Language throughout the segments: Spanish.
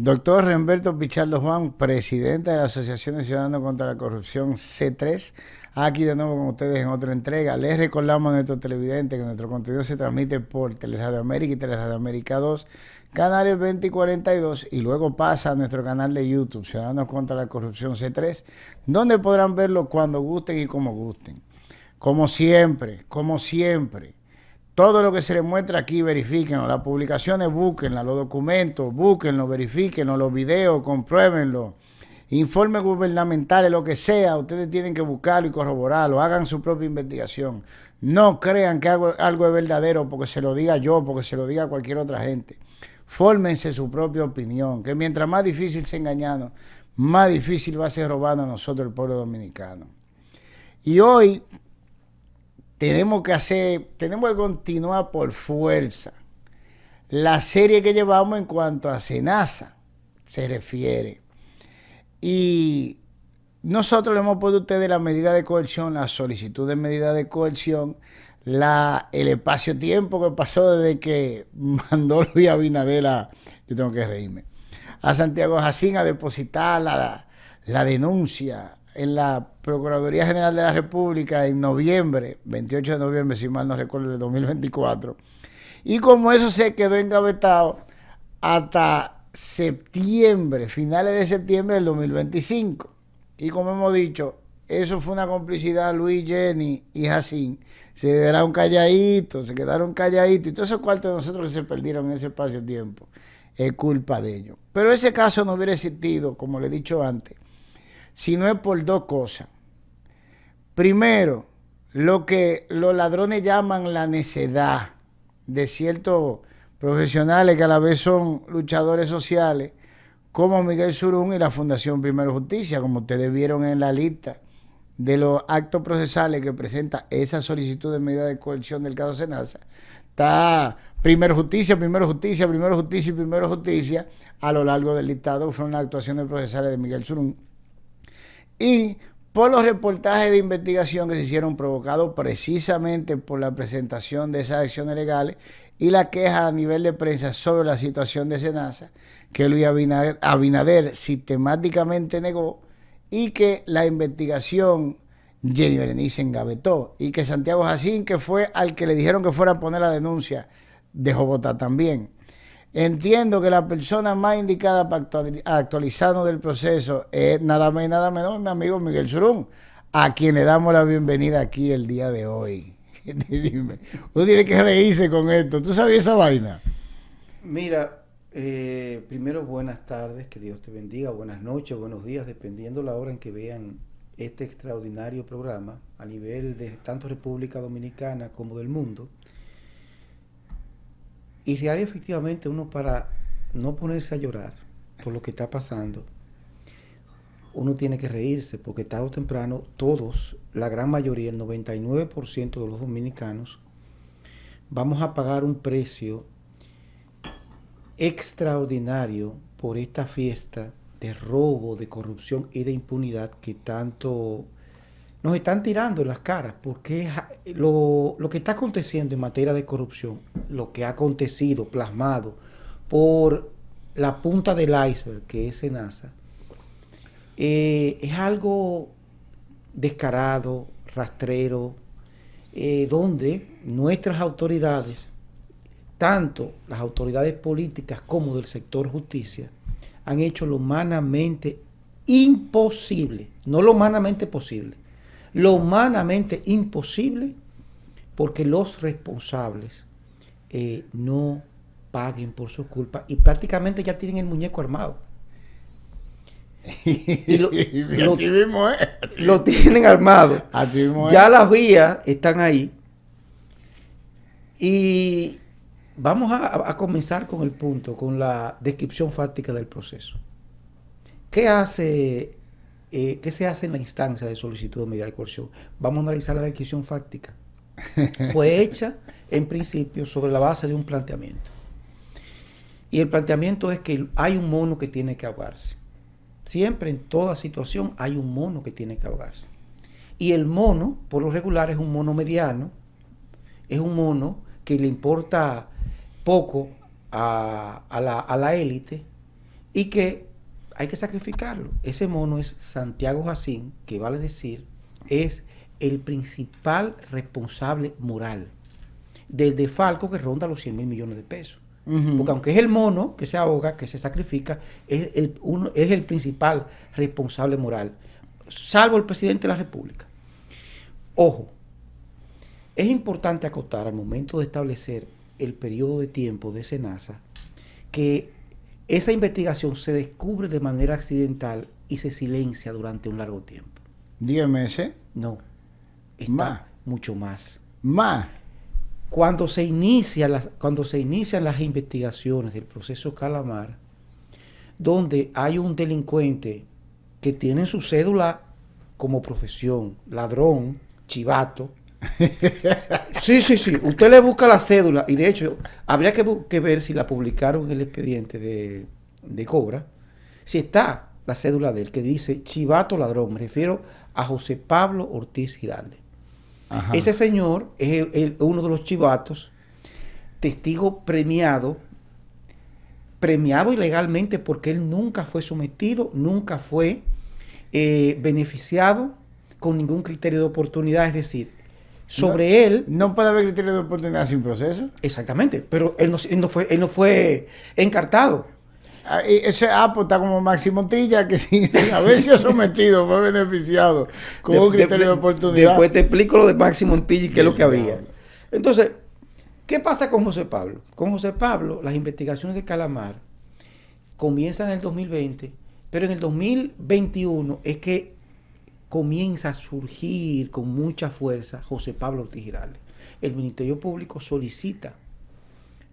Doctor Remberto Pichardo Juan, presidente de la Asociación de Ciudadanos contra la Corrupción C3, aquí de nuevo con ustedes en otra entrega. Les recordamos a nuestros televidentes que nuestro contenido se transmite por Teleradio América y Teleradio América 2, canales 20 y 42, y luego pasa a nuestro canal de YouTube, Ciudadanos contra la Corrupción C3, donde podrán verlo cuando gusten y como gusten. Como siempre. Todo lo que se les muestra aquí, verifíquenlo. Las publicaciones, búsquenlas. Los documentos, búsquenlo, verifíquenlo. Los videos, compruébenlo. Informes gubernamentales, lo que sea, ustedes tienen que buscarlo y corroborarlo. Hagan su propia investigación. No crean que algo es verdadero porque se lo diga yo, porque se lo diga cualquier otra gente. Fórmense su propia opinión, que mientras más difícil se engañarnos, más difícil va a ser robarnos a nosotros, el pueblo dominicano. Y hoy tenemos que continuar por fuerza la serie que llevamos en cuanto a SENASA se refiere. Y nosotros le hemos puesto a ustedes la medida de coerción, la solicitud de medida de coerción, el espacio-tiempo que pasó desde que mandó Luis Abinader yo tengo que reírme, a Santiago Jacín a depositar la denuncia en la Procuraduría General de la República en noviembre, 28 de noviembre, si mal no recuerdo, de 2024. Y como eso se quedó engavetado hasta septiembre, finales de septiembre del 2025. Y como hemos dicho, eso fue una complicidad, Luis, Jenny y Jacín. Se quedaron calladitos, y todos esos cuartos de nosotros que se perdieron en ese espacio-tiempo, es culpa de ellos. Pero ese caso no hubiera existido, como le he dicho antes, si no es por dos cosas. Primero, lo que los ladrones llaman la necedad de ciertos profesionales que a la vez son luchadores sociales, como Miguel Surún y la Fundación Primero Justicia, como ustedes vieron en la lista de los actos procesales que presenta esa solicitud de medida de coerción del caso Senasa. Está Primero Justicia, Primero Justicia, Primero Justicia y Primero Justicia a lo largo del listado. Fueron las actuaciones procesales de Miguel Surún. Y por los reportajes de investigación que se hicieron provocados precisamente por la presentación de esas acciones legales y la queja a nivel de prensa sobre la situación de SENASA, que Luis Abinader sistemáticamente negó, y que la investigación Jenny Berenice engavetó, y que Santiago Jacín, que fue al que le dijeron que fuera a poner la denuncia, dejó votar también. Entiendo que la persona más indicada para actualizarnos del proceso es nada más y nada menos mi amigo Miguel Surún, a quien le damos la bienvenida aquí el día de hoy. Dime, uno tiene que reírse con esto. ¿Tú sabías esa vaina? Mira, primero buenas tardes, que Dios te bendiga, buenas noches, buenos días, dependiendo la hora en que vean este extraordinario programa a nivel de tanto República Dominicana como del mundo. Y real efectivamente uno, para no ponerse a llorar por lo que está pasando, uno tiene que reírse, porque tarde o temprano todos, la gran mayoría, el 99% de los dominicanos, vamos a pagar un precio extraordinario por esta fiesta de robo, de corrupción y de impunidad que tanto nos están tirando en las caras, porque lo que está aconteciendo en materia de corrupción, lo que ha acontecido plasmado por la punta del iceberg que es SENASA, es algo descarado, rastrero, donde nuestras autoridades, tanto las autoridades políticas como del sector justicia, han hecho lo humanamente imposible, no lo humanamente posible, lo humanamente imposible, porque los responsables no paguen por sus culpas y prácticamente ya tienen el muñeco armado. Y lo tienen armado. Ya las vías están ahí. Y vamos a comenzar con el punto, con la descripción fáctica del proceso. ¿Qué se hace en la instancia de solicitud de medida de coerción? Vamos a analizar la descripción fáctica. Fue hecha, en principio, sobre la base de un planteamiento. Y el planteamiento es que hay un mono que tiene que ahogarse. Siempre, en toda situación, hay un mono que tiene que ahogarse. Y el mono, por lo regular, es un mono mediano. Es un mono que le importa poco a la élite y que hay que sacrificarlo. Ese mono es Santiago Jacín, que vale decir, es el principal responsable moral del desfalco que ronda los 100 mil millones de pesos. Porque aunque es el mono que se ahoga, que se sacrifica, es el principal responsable moral, salvo el presidente de la República. Ojo, es importante acotar al momento de establecer el periodo de tiempo de SENASA que esa investigación se descubre de manera accidental y se silencia durante un largo tiempo. 10 meses. No, está más. mucho más. Más. Cuando se inician las investigaciones del proceso Calamar, donde hay un delincuente que tiene su cédula como profesión, ladrón, chivato. Sí. Usted le busca la cédula y de hecho habría que ver si la publicaron en el expediente de Cobra, si está la cédula de él que dice chivato ladrón. Me refiero a José Pablo Ortiz Giralde. Ajá. Ese señor es uno de los chivatos, testigo premiado ilegalmente porque él nunca fue sometido, nunca fue beneficiado con ningún criterio de oportunidad, es decir, sobre él... No puede haber criterio de oportunidad sin proceso. Exactamente, pero él no fue encartado. Ese pues está como Maxi Montilla, que sin haber sido sometido fue beneficiado con un criterio de oportunidad. Después te explico lo de Maxi Montilla y qué es lo que había. Entonces, ¿qué pasa con José Pablo? Con José Pablo, las investigaciones de Calamar comienzan en el 2020, pero en el 2021 es que comienza a surgir con mucha fuerza José Pablo Ortiz Giralde. El Ministerio Público solicita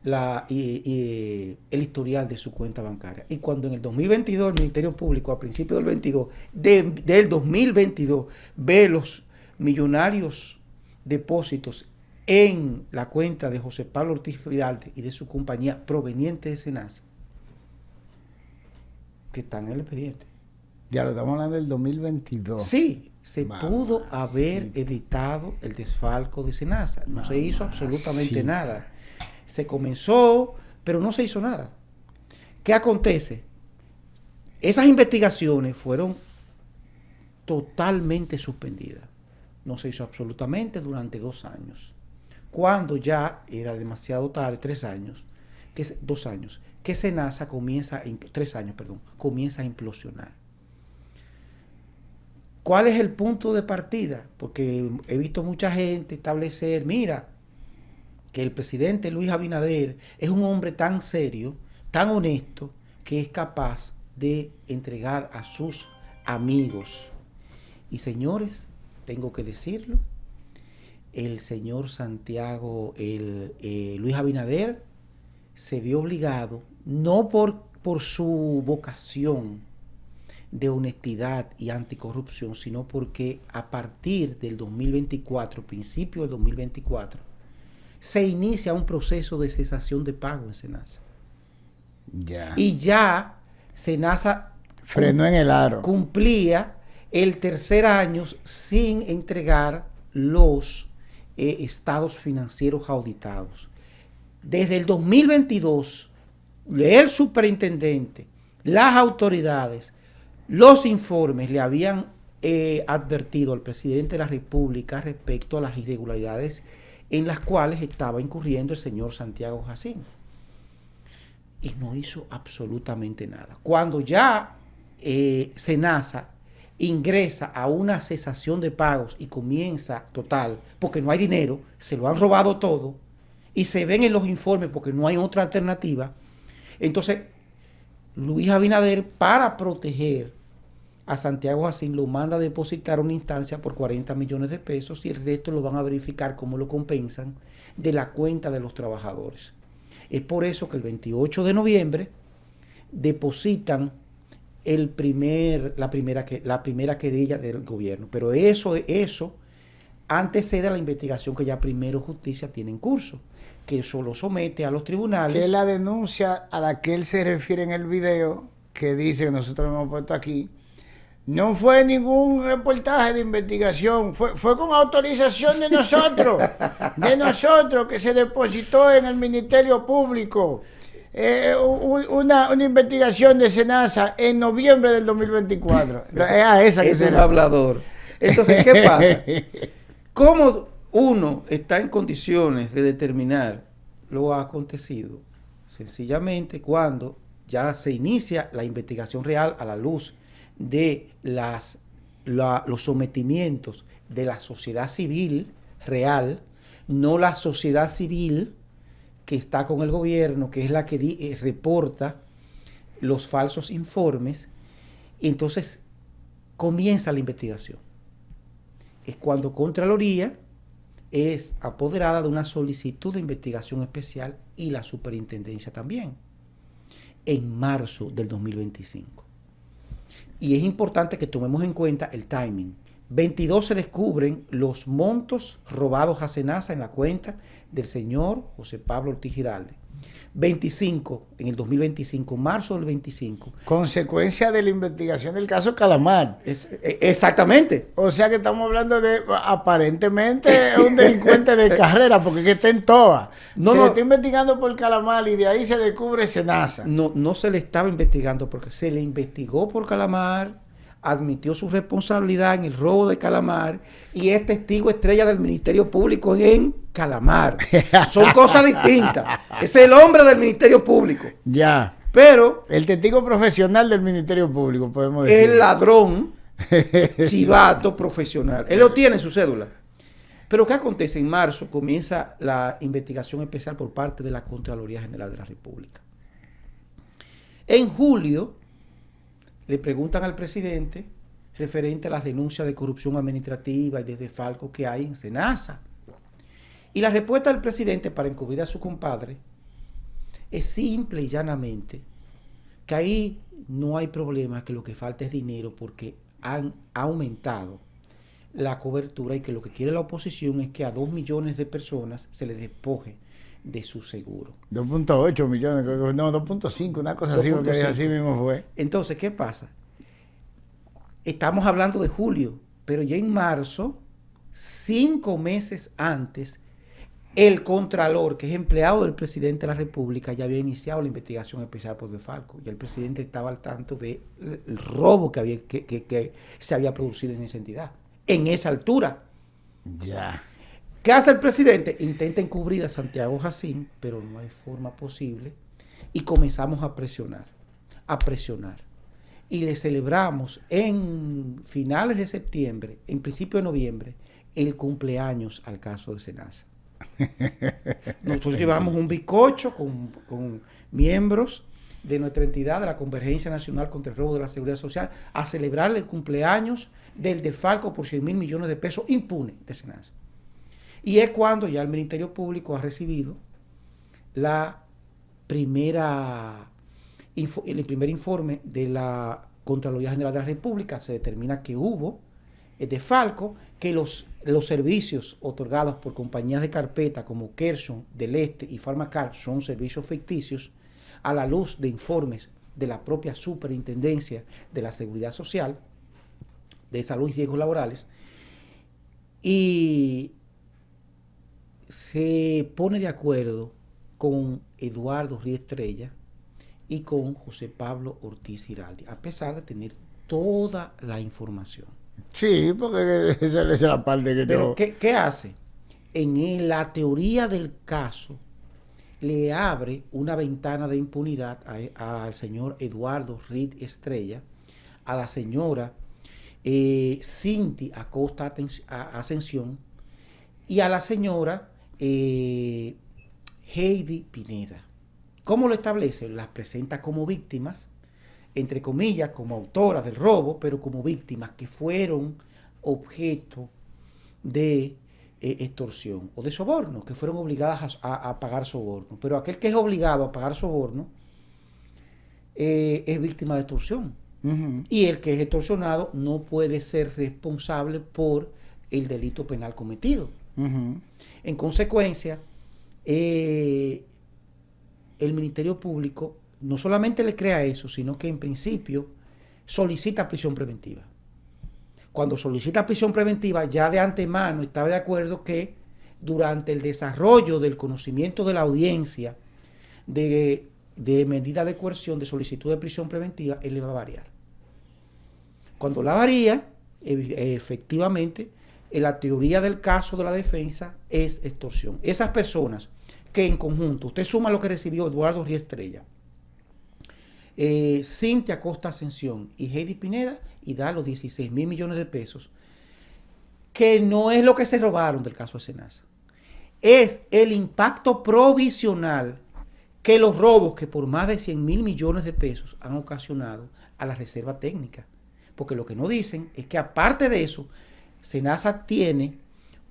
el historial de su cuenta bancaria. Y cuando en el 2022 el Ministerio Público, a principios del 2022, ve los millonarios depósitos en la cuenta de José Pablo Ortiz Giralde y de su compañía proveniente de SENASA, que están en el expediente. Ya lo estamos hablando del 2022. Sí, se pudo haber evitado el desfalco de SENASA. No se hizo absolutamente nada. Se comenzó, pero no se hizo nada. ¿Qué acontece? Esas investigaciones fueron totalmente suspendidas. No se hizo absolutamente durante 2 años. Cuando ya era demasiado tarde, 3 años, 2 años, que SENASA comienza a implosionar. ¿Cuál es el punto de partida? Porque he visto mucha gente establecer, mira, que el presidente Luis Abinader es un hombre tan serio, tan honesto, que es capaz de entregar a sus amigos. Y señores, tengo que decirlo, el señor Santiago, Luis Abinader, se vio obligado, no por su vocación de honestidad y anticorrupción, sino porque a partir del 2024, principio del 2024, se inicia un proceso de cesación de pago en SENASA. Y ya SENASA frenó en el aro. Cumplía el 3er año sin entregar los estados financieros auditados. Desde el 2022, el superintendente, las autoridades, los informes le habían advertido al presidente de la República respecto a las irregularidades en las cuales estaba incurriendo el señor Santiago Jacín. Y no hizo absolutamente nada. Cuando ya SENASA ingresa a una cesación de pagos y comienza total, porque no hay dinero, se lo han robado todo, y se ven en los informes porque no hay otra alternativa, entonces Luis Abinader, para proteger a Santiago Jacín, lo manda a depositar una instancia por 40 millones de pesos y el resto lo van a verificar cómo lo compensan de la cuenta de los trabajadores. Es por eso que el 28 de noviembre depositan la primera querella del gobierno. Pero eso antecede a la investigación que ya Primero Justicia tiene en curso, que eso lo somete a los tribunales. Que es la denuncia a la que él se refiere en el video, que dice, que nosotros lo hemos puesto aquí, no fue ningún reportaje de investigación, fue con autorización de nosotros, que se depositó en el Ministerio Público. una investigación de SENASA en noviembre del 2024. Es a esa que es el hablador. Entonces, ¿qué pasa? ¿Cómo uno está en condiciones de determinar lo acontecido? Sencillamente cuando ya se inicia la investigación real a la luz de los sometimientos de la sociedad civil real, no la sociedad civil que está con el gobierno, que es la que reporta los falsos informes, y entonces comienza la investigación. Es cuando Contraloría es apoderada de una solicitud de investigación especial y la superintendencia también, en marzo del 2025. Y es importante que tomemos en cuenta el timing. 22 se descubren los montos robados a SENASA en la cuenta del señor José Pablo Ortiz Giralde. 25, en el 2025, marzo del 25. Consecuencia de la investigación del caso Calamar. Exactamente. O sea que estamos hablando de, aparentemente, un delincuente de carrera, porque que está en toa. Se está investigando por Calamar y de ahí se descubre SENASA. No se le estaba investigando porque se le investigó por Calamar, admitió su responsabilidad en el robo de Calamar y es testigo estrella del Ministerio Público en Calamar. Son cosas distintas. Es el hombre del Ministerio Público. Ya. Pero el testigo profesional del Ministerio Público, podemos decir. El ladrón, chivato profesional. Él lo tiene en su cédula. Pero ¿qué acontece? En marzo comienza la investigación especial por parte de la Contraloría General de la República. En julio le preguntan al presidente referente a las denuncias de corrupción administrativa y de desfalco que hay en SENASA. Y la respuesta del presidente para encubrir a su compadre es simple y llanamente que ahí no hay problema, que lo que falta es dinero porque han aumentado la cobertura y que lo que quiere la oposición es que a 2 millones de personas se les despoje de su seguro. 2.8 millones, creo que no, 2.5, una cosa así, porque así mismo fue. Entonces, ¿qué pasa? Estamos hablando de julio, pero ya en marzo, 5 meses antes, el Contralor, que es empleado del presidente de la República, ya había iniciado la investigación especial por desfalco. Ya el presidente estaba al tanto del robo que se había producido en esa entidad, en esa altura. Ya. ¿Qué hace el presidente? Intenta encubrir a Santiago Jacín, pero no hay forma posible. Y comenzamos a presionar. Y le celebramos en finales de septiembre, en principio de noviembre, el cumpleaños al caso de SENASA. Nosotros llevamos un bizcocho con miembros de nuestra entidad, de la Convergencia Nacional contra el Robo de la Seguridad Social, a celebrarle el cumpleaños del desfalco por 100 mil millones de pesos impune de SENASA. Y es cuando ya el Ministerio Público ha recibido el primer informe de la Contraloría General de la República. Se determina que hubo desfalco, que los servicios otorgados por compañías de carpeta como Kerson, Del Este y Farmacar son servicios ficticios a la luz de informes de la propia Superintendencia de la Seguridad Social, de Salud y Riesgos Laborales, y se pone de acuerdo con Eduardo Ríos Estrella y con José Pablo Ortiz Giralde, a pesar de tener toda la información. Sí, porque esa es la parte que Pero ¿qué hace? En la teoría del caso, le abre una ventana de impunidad al señor Eduardo Ríos Estrella, a la señora Cinti Acosta Ascensión y a la señora Heidi Pineda. ¿Cómo lo establece? Las presenta como víctimas, entre comillas, como autoras del robo, pero como víctimas que fueron objeto de extorsión o de soborno, que fueron obligadas a pagar soborno. Pero aquel que es obligado a pagar soborno es víctima de extorsión. Uh-huh. Y el que es extorsionado no puede ser responsable por el delito penal cometido. Uh-huh. En consecuencia, el Ministerio Público no solamente le crea eso, sino que en principio solicita prisión preventiva. Cuando solicita prisión preventiva, ya de antemano estaba de acuerdo que durante el desarrollo del conocimiento de la audiencia de de medida de coerción, de solicitud de prisión preventiva, él le va a variar. Cuando la varía, efectivamente, la teoría del caso de la defensa es extorsión. Esas personas que en conjunto, usted suma lo que recibió Eduardo Ríos Estrella, Cintia Costa Ascensión y Heidi Pineda, y da los 16,000 millones de pesos, que no es lo que se robaron del caso de Senasa. Es el impacto provisional que los robos que por más de 100,000 millones de pesos han ocasionado a la reserva técnica. Porque lo que no dicen es que aparte de eso, Senasa tiene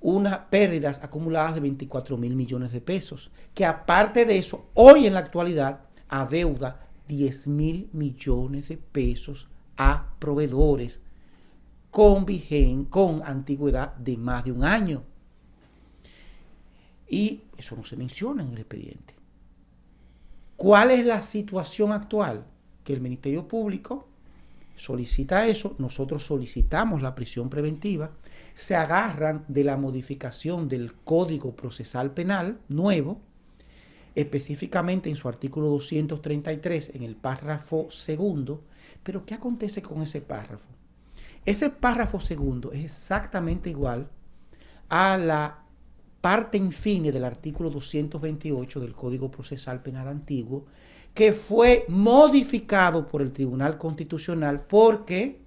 unas pérdidas acumuladas de 24,000 millones de pesos, que aparte de eso, hoy en la actualidad, adeuda 10,000 millones de pesos a proveedores con antigüedad de más de un año. Y eso no se menciona en el expediente. ¿Cuál es la situación actual? Que el Ministerio Público solicita eso, nosotros solicitamos la prisión preventiva, se agarran de la modificación del Código Procesal Penal nuevo, específicamente en su artículo 233, en el párrafo segundo. Pero ¿qué acontece con ese párrafo? Ese párrafo segundo es exactamente igual a la parte infine del artículo 228 del Código Procesal Penal antiguo, que fue modificado por el Tribunal Constitucional porque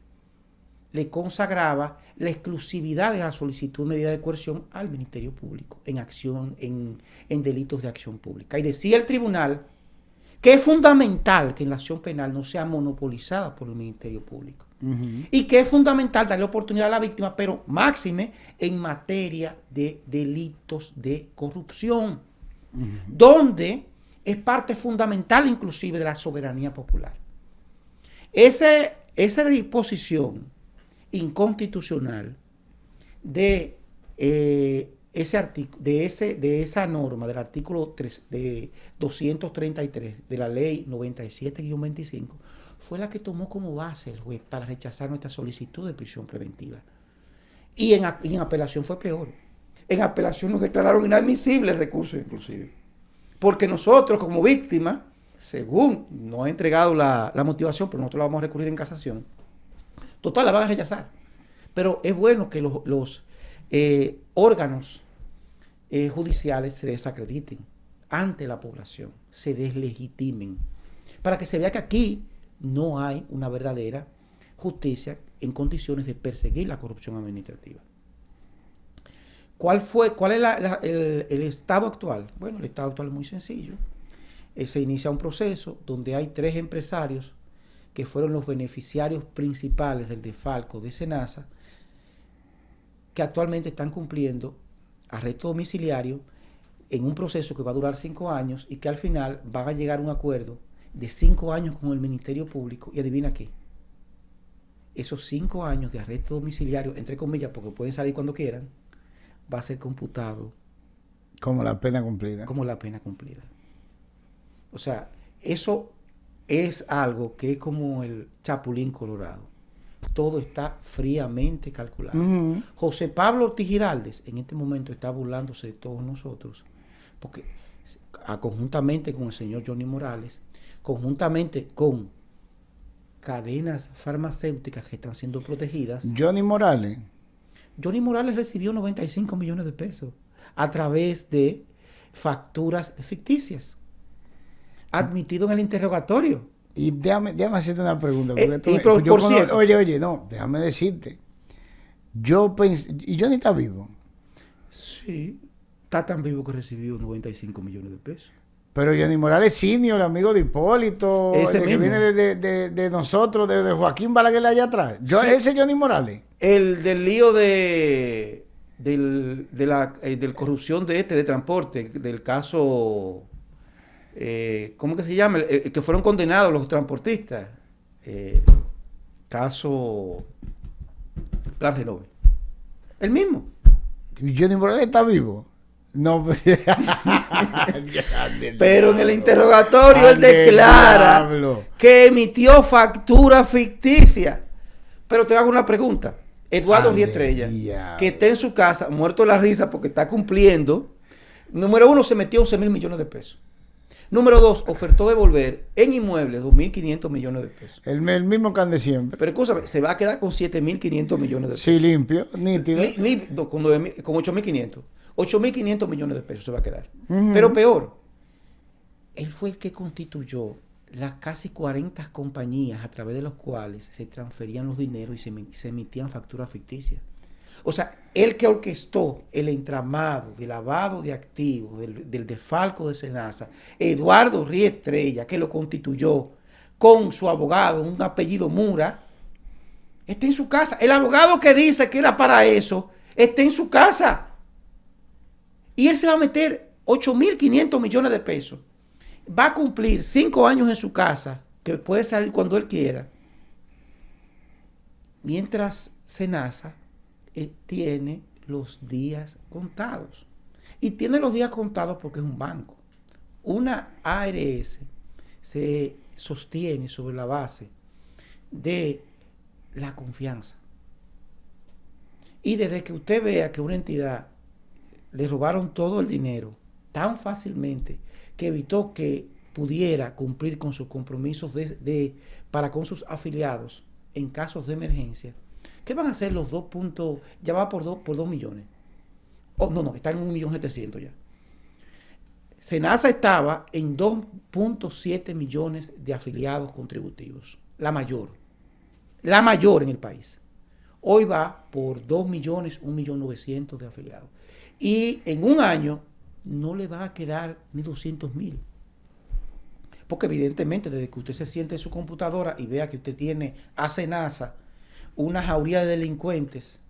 le consagraba la exclusividad de la solicitud de medida de coerción al Ministerio Público en delitos de acción pública. Y decía el tribunal que es fundamental que en la acción penal no sea monopolizada por el Ministerio Público. Y que es fundamental darle oportunidad a la víctima, pero máxime en materia de delitos de corrupción, donde es parte fundamental inclusive de la soberanía popular. Esa disposición inconstitucional de esa norma del artículo 233 de la ley 97-25 fue la que tomó como base el juez para rechazar nuestra solicitud de prisión preventiva. Y en apelación fue peor. En apelación nos declararon inadmisibles recursos inclusive. Porque nosotros como víctima, según nos ha entregado la motivación, pero nosotros la vamos a recurrir en casación, total la van a rechazar. Pero es bueno que los órganos judiciales se desacrediten ante la población, se deslegitimen, para que se vea que aquí no hay una verdadera justicia en condiciones de perseguir la corrupción administrativa. ¿Cuál es el estado actual? Bueno, el estado actual es muy sencillo. Se inicia un proceso donde hay 3 empresarios que fueron los beneficiarios principales del desfalco de Senasa, que actualmente están cumpliendo arresto domiciliario en un proceso que va a durar 5 años y que al final van a llegar a un acuerdo de 5 años con el Ministerio Público. Y adivina qué, esos 5 años de arresto domiciliario, entre comillas, porque pueden salir cuando quieran, va a ser computado como la pena cumplida. Como la pena cumplida. O sea, eso es algo que es como el Chapulín Colorado. Todo está fríamente calculado. José Pablo Ortiz Giraldes en este momento está burlándose de todos nosotros, porque conjuntamente con el señor Johnny Morales, conjuntamente con cadenas farmacéuticas que están siendo protegidas. Johnny Morales recibió 95 millones de pesos a través de facturas ficticias, admitido en el interrogatorio. Y déjame hacerte una pregunta. Oye, no, déjame decirte. Yo pensé, ¿y Johnny está vivo? Sí, está tan vivo que recibió 95 millones de pesos. Pero Johnny Morales Senior, el amigo de Hipólito, ese que viene de nosotros, de Joaquín Balaguer allá atrás. Sí. Ese Johnny Morales. El del lío de corrupción de transporte, del caso, ¿cómo que se llama? Que fueron condenados los transportistas. Caso Plan Renove. El mismo. Johnny Morales está vivo. No, pero en el interrogatorio él declara que emitió factura ficticia. Pero te hago una pregunta. Eduardo Ríos Estrella, que está en su casa, muerto de la risa porque está cumpliendo. Número 1, se metió 11,000 millones de pesos. Número 2, ofertó devolver en inmuebles 2.500 millones de pesos. El mismo can de siempre. Pero escúchame, se va a quedar con 7.500 millones de pesos. Sí, limpio, nítido. Con 8.500. 8.500 millones de pesos se va a quedar. Pero peor, él fue el que constituyó las casi 40 compañías a través de las cuales se transferían los dineros y se emitían facturas ficticias. O sea, él que orquestó el entramado de lavado de activos, del desfalco de Senasa, Eduardo Ríos Estrella, que lo constituyó con su abogado, un apellido Mura, está en su casa. El abogado que dice que era para eso, está en su casa. Y él se va a meter 8.500 millones de pesos. Va a cumplir 5 años en su casa, que puede salir cuando él quiera. Mientras Senasa tiene los días contados. Y tiene los días contados porque es un banco. Una ARS se sostiene sobre la base de la confianza. Y desde que usted vea que una entidad le robaron todo el dinero tan fácilmente que evitó que pudiera cumplir con sus compromisos para con sus afiliados en casos de emergencia, ¿qué van a hacer los 2 puntos? Ya va por 2 millones. Oh, no, está en 1.700.000 ya. Senasa estaba en 2.7 millones de afiliados contributivos. La mayor en el país. Hoy va por 2 millones, 1.900.000 de afiliados. Y en un año no le va a quedar ni 200.000. Porque evidentemente desde que usted se siente en su computadora y vea que usted tiene a Senasa una jauría de delincuentes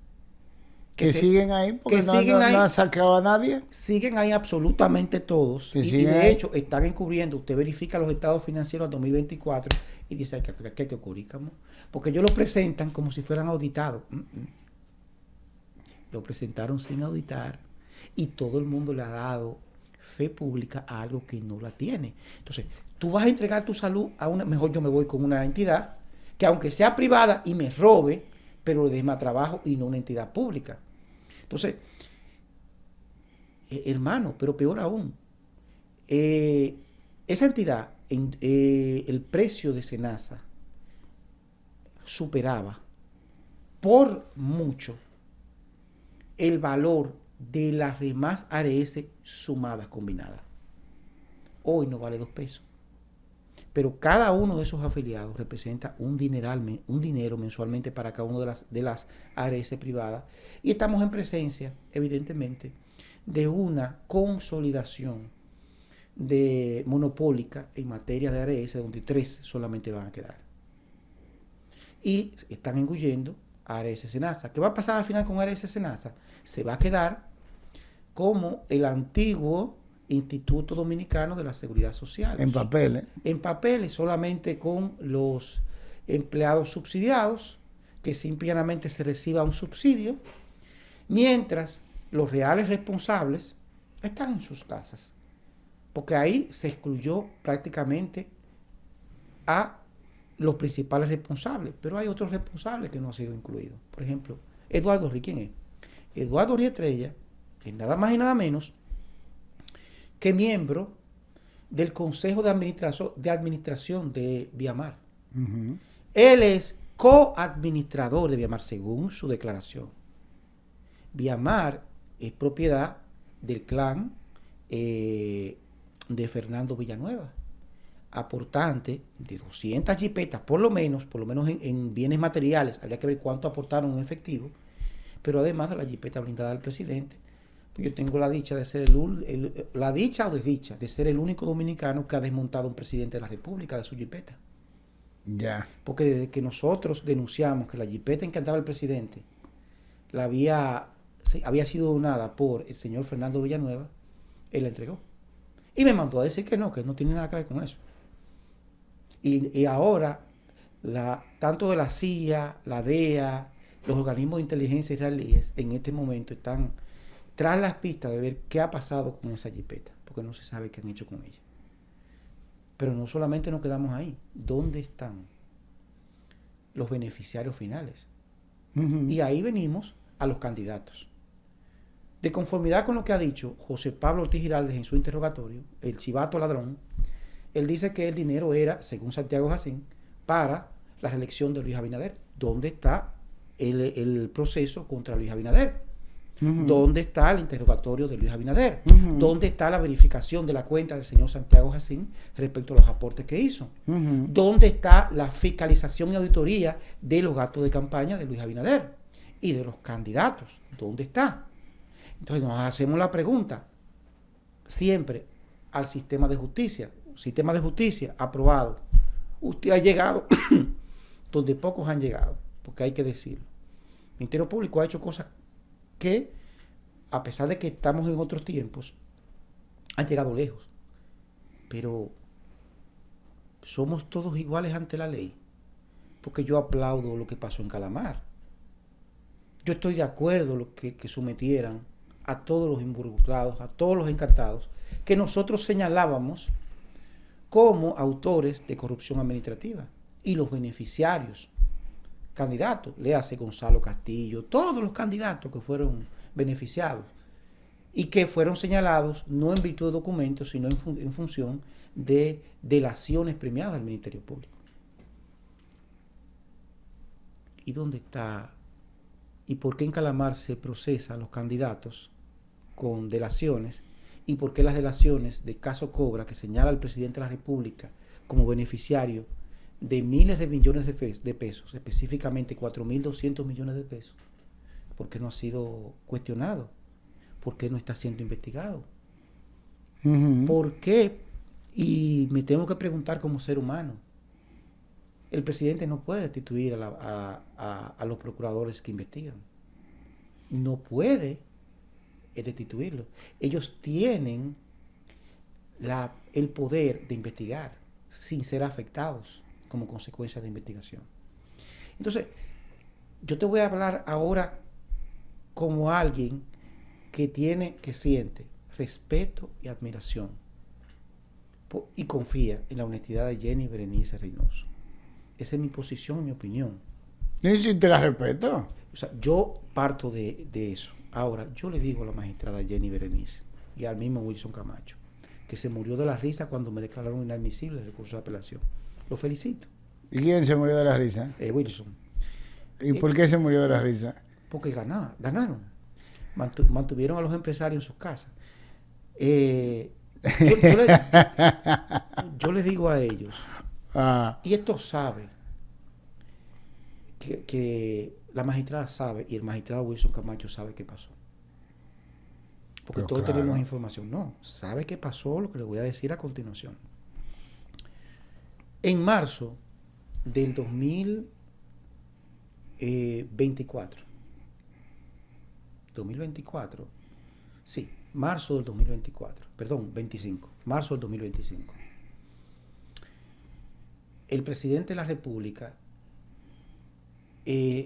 que siguen ahí porque no han sacado a nadie. Siguen ahí absolutamente todos. Y de hecho están encubriendo. Usted verifica los estados financieros al 2024 y dice ¿qué hay ocurrir? Porque ellos lo presentan como si fueran auditados. Lo presentaron sin auditar y todo el mundo le ha dado fe pública a algo que no la tiene. Entonces, tú vas a entregar tu salud a una... Mejor yo me voy con una entidad que aunque sea privada y me robe, pero le dé más trabajo y no una entidad pública. Entonces, hermano, pero peor aún, esa entidad, el precio de Senasa superaba por mucho el valor de las demás ARS sumadas, combinadas. Hoy no vale 2 pesos. Pero cada uno de esos afiliados representa un dinero mensualmente para cada una de las ARS privadas. Y estamos en presencia, evidentemente, de una consolidación monopólica en materia de ARS, donde 3 solamente van a quedar. Y están engullendo a ARS Senasa. ¿Qué va a pasar al final con ARS Senasa? Se va a quedar como el antiguo Instituto Dominicano de la Seguridad Social. En papeles. En papeles, solamente con los empleados subsidiados, que simplemente se reciba un subsidio, mientras los reales responsables están en sus casas. Porque ahí se excluyó prácticamente a los principales responsables, pero hay otros responsables que no han sido incluidos. Por ejemplo, Eduardo Ríos, ¿quién es? Eduardo Ríos Estrella es nada más y nada menos que miembro del Consejo de Administración de Viamar. Él es coadministrador de Viamar, según su declaración. Viamar es propiedad del clan de Fernando Villanueva, aportante de 200 jipetas, por lo menos en bienes materiales. Habría que ver cuánto aportaron en efectivo, pero además de la jipeta blindada del presidente. Yo tengo la dicha de ser la dicha o desdicha de ser el único dominicano que ha desmontado a un presidente de la República de su jipeta. Ya. Porque desde que nosotros denunciamos que la jipeta en que andaba el presidente había sido donada por el señor Fernando Villanueva, él la entregó. Y me mandó a decir que no tiene nada que ver con eso. Y ahora, tanto de la CIA, la DEA, los organismos de inteligencia israelíes, en este momento están tras las pistas de ver qué ha pasado con esa jipeta, porque no se sabe qué han hecho con ella. Pero no solamente nos quedamos ahí. ¿Dónde están los beneficiarios finales? Y ahí venimos a los candidatos. De conformidad con lo que ha dicho José Pablo Ortiz Giraldes en su interrogatorio, el chivato ladrón, Él dice que el dinero era, según Santiago Jacín, para la reelección de Luis Abinader. ¿Dónde está el proceso contra Luis Abinader? ¿Dónde está el interrogatorio de Luis Abinader? ¿Dónde está la verificación de la cuenta del señor Santiago Jacín respecto a los aportes que hizo? ¿Dónde está la fiscalización y auditoría de los gastos de campaña de Luis Abinader y de los candidatos? ¿Dónde está? Entonces nos hacemos la pregunta siempre al sistema de justicia. Sistema de justicia aprobado. Usted ha llegado donde pocos han llegado, porque hay que decirlo. El Ministerio Público ha hecho cosas que, a pesar de que estamos en otros tiempos, han llegado lejos. Pero somos todos iguales ante la ley, porque yo aplaudo lo que pasó en Calamar. Yo estoy de acuerdo lo que sometieran a todos los involucrados, a todos los encartados, que nosotros señalábamos como autores de corrupción administrativa, y los beneficiarios, candidatos, le hace Gonzalo Castillo, todos los candidatos que fueron beneficiados y que fueron señalados no en virtud de documentos, sino en función de delaciones premiadas al Ministerio Público. ¿Y dónde está? ¿Y por qué en Calamar se procesa a los candidatos con delaciones? ¿Y por qué las delaciones de caso Cobra, que señala al presidente de la República como beneficiario de miles de millones de pesos, específicamente 4.200 millones de pesos, por qué no ha sido cuestionado? ¿Por qué no está siendo investigado? ¿Por qué? Y me tengo que preguntar como ser humano. El presidente no puede destituir a los procuradores que investigan. No puede destituirlos. Ellos tienen el poder de investigar sin ser afectados como consecuencia de investigación. Entonces, yo te voy a hablar ahora como alguien que siente respeto y admiración y confía en la honestidad de Jenny Berenice Reynoso. Esa es mi posición y mi opinión. Y te la respeto. O sea, yo parto de eso. Ahora, yo le digo a la magistrada Jenny Berenice y al mismo Wilson Camacho, que se murió de la risa cuando me declararon inadmisible el recurso de apelación. Lo felicito. ¿Y quién se murió de la risa? Wilson. ¿Y por qué se murió de la risa? Porque ganaron. Mantuvieron a los empresarios en sus casas. Yo les digo a ellos, y esto sabe, que la magistrada sabe, y el magistrado Wilson Camacho sabe qué pasó. Porque Pero todos claro, tenemos información. No, sabe qué pasó, lo que les voy a decir a continuación. En marzo del 2024, sí, marzo del 2024, perdón, 25, marzo del 2025, el presidente de la República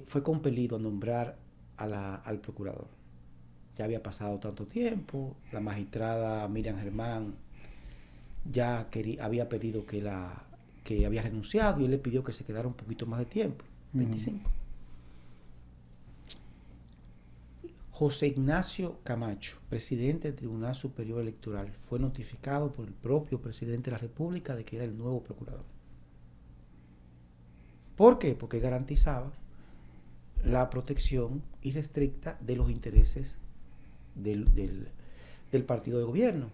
fue compelido a nombrar al procurador. Ya había pasado tanto tiempo, la magistrada Miriam Germán ya había pedido que había renunciado, y él le pidió que se quedara un poquito más de tiempo, 25. José Ignacio Camacho, presidente del Tribunal Superior Electoral, fue notificado por el propio presidente de la República de que era el nuevo procurador. ¿Por qué? Porque garantizaba la protección irrestricta de los intereses del partido de gobierno,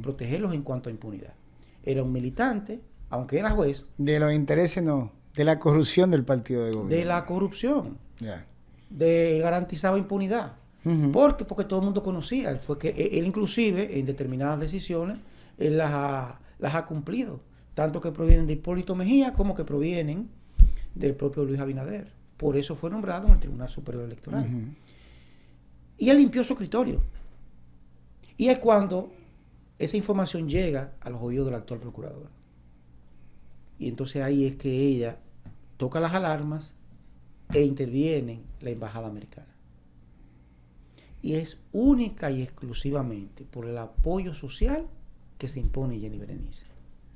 protegerlos en cuanto a impunidad. Era un militante, aunque era juez. De los intereses no, de la corrupción del partido de gobierno. De la corrupción. Yeah. Garantizaba impunidad. Porque todo el mundo conocía. Fue que él inclusive en determinadas decisiones él las ha cumplido. Tanto que provienen de Hipólito Mejía como que provienen del propio Luis Abinader. Por eso fue nombrado en el Tribunal Superior Electoral. Y él limpió su escritorio. Y es cuando esa información llega a los oídos del actual procurador. Y entonces ahí es que ella toca las alarmas e interviene la embajada americana. Y es única y exclusivamente por el apoyo social que se impone Jenny Berenice.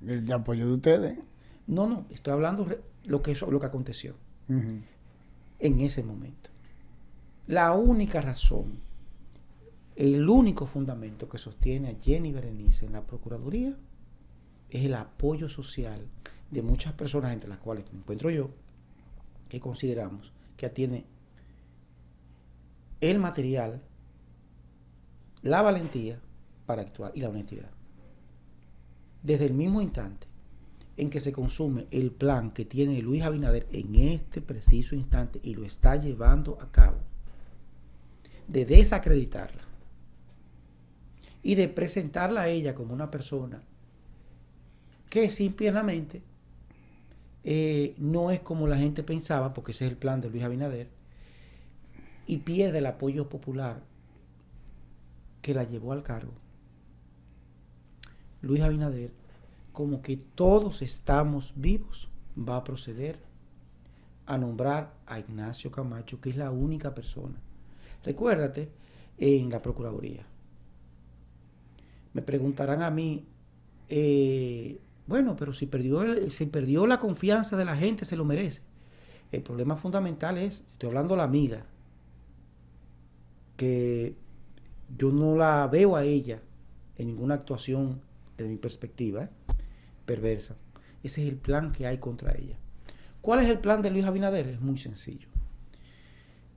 ¿El apoyo de ustedes? No, estoy hablando lo que aconteció en ese momento. La única razón, el único fundamento que sostiene a Jenny Berenice en la Procuraduría es el apoyo social de muchas personas, entre las cuales me encuentro yo, que consideramos que tiene el material, la valentía para actuar y la honestidad. Desde el mismo instante en que se consume el plan que tiene Luis Abinader en este preciso instante y lo está llevando a cabo, de desacreditarla y de presentarla a ella como una persona que simplemente no es como la gente pensaba, porque ese es el plan de Luis Abinader, y pierde el apoyo popular que la llevó al cargo. Luis Abinader, como que todos estamos vivos, va a proceder a nombrar a Ignacio Camacho, que es la única persona. Recuérdate, en la Procuraduría. Me preguntarán a mí, bueno, pero si perdió la confianza de la gente, se lo merece. El problema fundamental es, estoy hablando de la amiga, que yo no la veo a ella en ninguna actuación, desde mi perspectiva, perversa. Ese es el plan que hay contra ella. ¿Cuál es el plan de Luis Abinader? Es muy sencillo.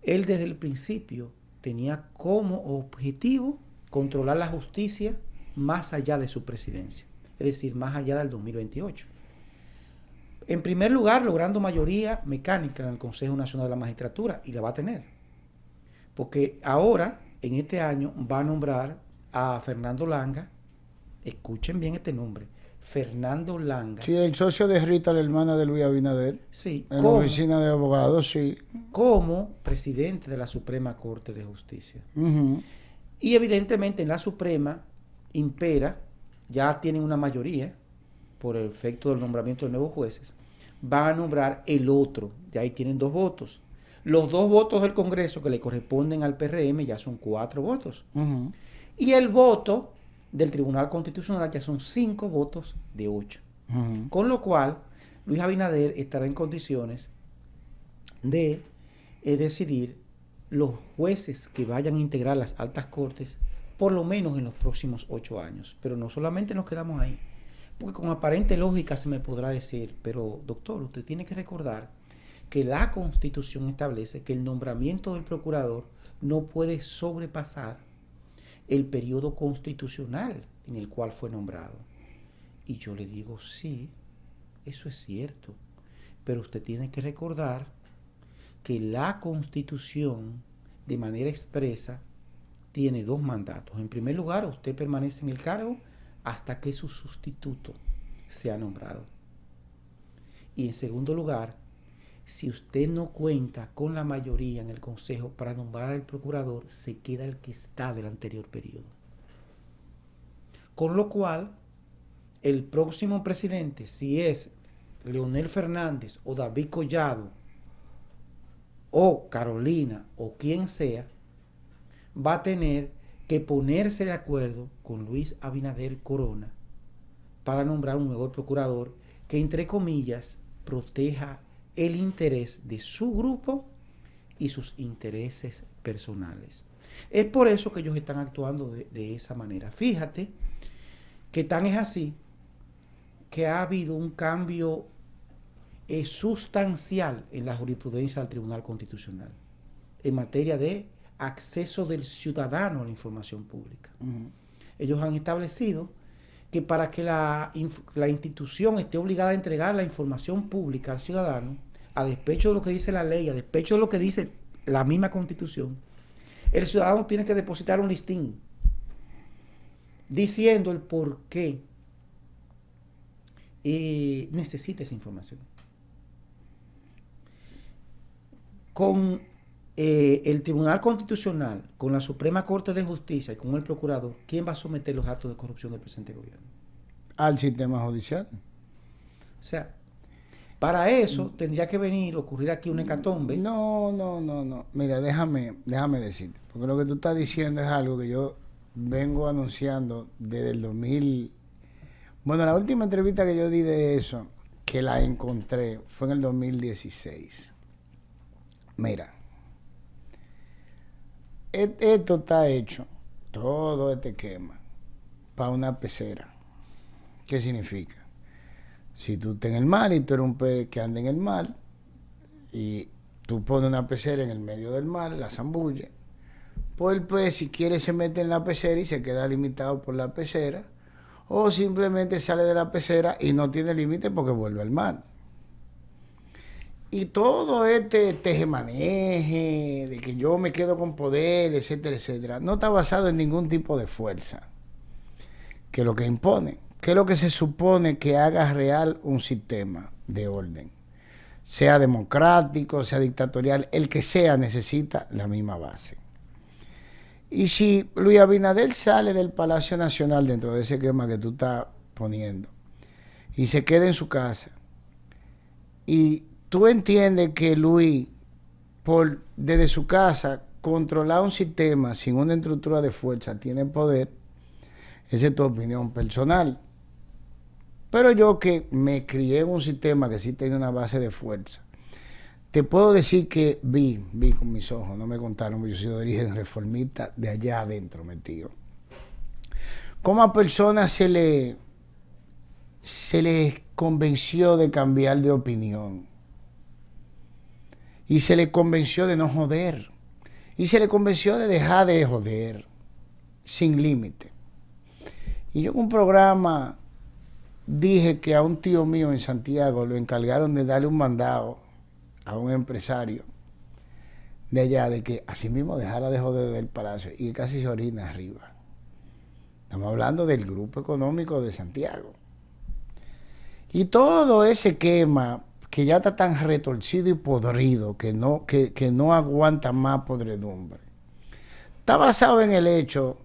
Él desde el principio tenía como objetivo controlar la justicia más allá de su presidencia, es decir, más allá del 2028. En primer lugar, logrando mayoría mecánica en el Consejo Nacional de la Magistratura, y la va a tener. Porque ahora, en este año, va a nombrar a Fernando Langa. Escuchen bien este nombre, Fernando Langa. Sí, el socio de Rita, la hermana de Luis Abinader. Sí, en la oficina de abogados, sí. Como presidente de la Suprema Corte de Justicia. Uh-huh. Y evidentemente en la Suprema impera, ya tienen una mayoría, por el efecto del nombramiento de nuevos jueces, van a nombrar el otro, ya ahí tienen 2 votos. Los 2 votos del Congreso que le corresponden al PRM ya son 4 votos. Uh-huh. Y el voto del Tribunal Constitucional ya son 5 votos de 8. Uh-huh. Con lo cual, Luis Abinader estará en condiciones de decidir los jueces que vayan a integrar las altas cortes, por lo menos en los próximos 8 años. Pero no solamente nos quedamos ahí, porque con aparente lógica se me podrá decir, pero doctor, usted tiene que recordar que la Constitución establece que el nombramiento del procurador no puede sobrepasar el periodo constitucional en el cual fue nombrado. Y yo le digo, sí, eso es cierto, pero usted tiene que recordar que la Constitución, de manera expresa, tiene 2 mandatos. En primer lugar, usted permanece en el cargo hasta que su sustituto sea nombrado. Y en segundo lugar, si usted no cuenta con la mayoría en el Consejo para nombrar al procurador, se queda el que está del anterior periodo. Con lo cual, el próximo presidente, si es Leonel Fernández o David Collado o Carolina o quien sea, va a tener que ponerse de acuerdo con Luis Abinader Corona para nombrar un nuevo procurador que, entre comillas, proteja el interés de su grupo y sus intereses personales. Es por eso que ellos están actuando de esa manera. Fíjate que tan es así que ha habido un cambio sustancial en la jurisprudencia del Tribunal Constitucional en materia de acceso del ciudadano a la información pública. Uh-huh. Ellos han establecido que para que la institución esté obligada a entregar la información pública al ciudadano, a despecho de lo que dice la ley, a despecho de lo que dice la misma Constitución, el ciudadano tiene que depositar un listín diciendo el por qué necesita esa información. Con el Tribunal Constitucional, con la Suprema Corte de Justicia y con el Procurador, ¿quién va a someter los actos de corrupción del presente gobierno? Al sistema judicial. O sea, para eso tendría que ocurrir aquí una hecatombe. No. Mira, déjame decirte, porque lo que tú estás diciendo es algo que yo vengo anunciando desde el 2000. Bueno, la última entrevista que yo di de eso, que la encontré, fue en el 2016. Mira, esto está hecho, todo este esquema, para una pecera. ¿Qué significa? Si tú estás en el mar y tú eres un pez que anda en el mar y tú pones una pecera en el medio del mar, la zambulle, pues el pez si quiere se mete en la pecera y se queda limitado por la pecera, o simplemente sale de la pecera y no tiene límite porque vuelve al mar. Y todo este tejemaneje de que yo me quedo con poder, etcétera, etcétera, no está basado en ningún tipo de fuerza, que es lo que impone, que es lo que se supone que haga real un sistema de orden, sea democrático, sea dictatorial, el que sea necesita la misma base. Y si Luis Abinader sale del Palacio Nacional dentro de ese esquema que tú estás poniendo y se queda en su casa, y tú entiendes que Luis, desde su casa, controlar un sistema sin una estructura de fuerza, tiene poder, esa es tu opinión personal. Pero yo que me crié en un sistema que sí tiene una base de fuerza, te puedo decir que vi con mis ojos, no me contaron, yo soy de origen reformista, de allá adentro metido. ¿Cómo a personas se les convenció de cambiar de opinión? Y se les convenció de no joder. Y se les convenció de dejar de joder, sin límite. Y yo en un programa dije que a un tío mío en Santiago lo encargaron de darle un mandado a un empresario de allá, de que así mismo dejara de joder del palacio, y que casi se orina arriba. Estamos hablando del grupo económico de Santiago. Y todo ese quema que ya está tan retorcido y podrido que no aguanta más podredumbre, está basado en el hecho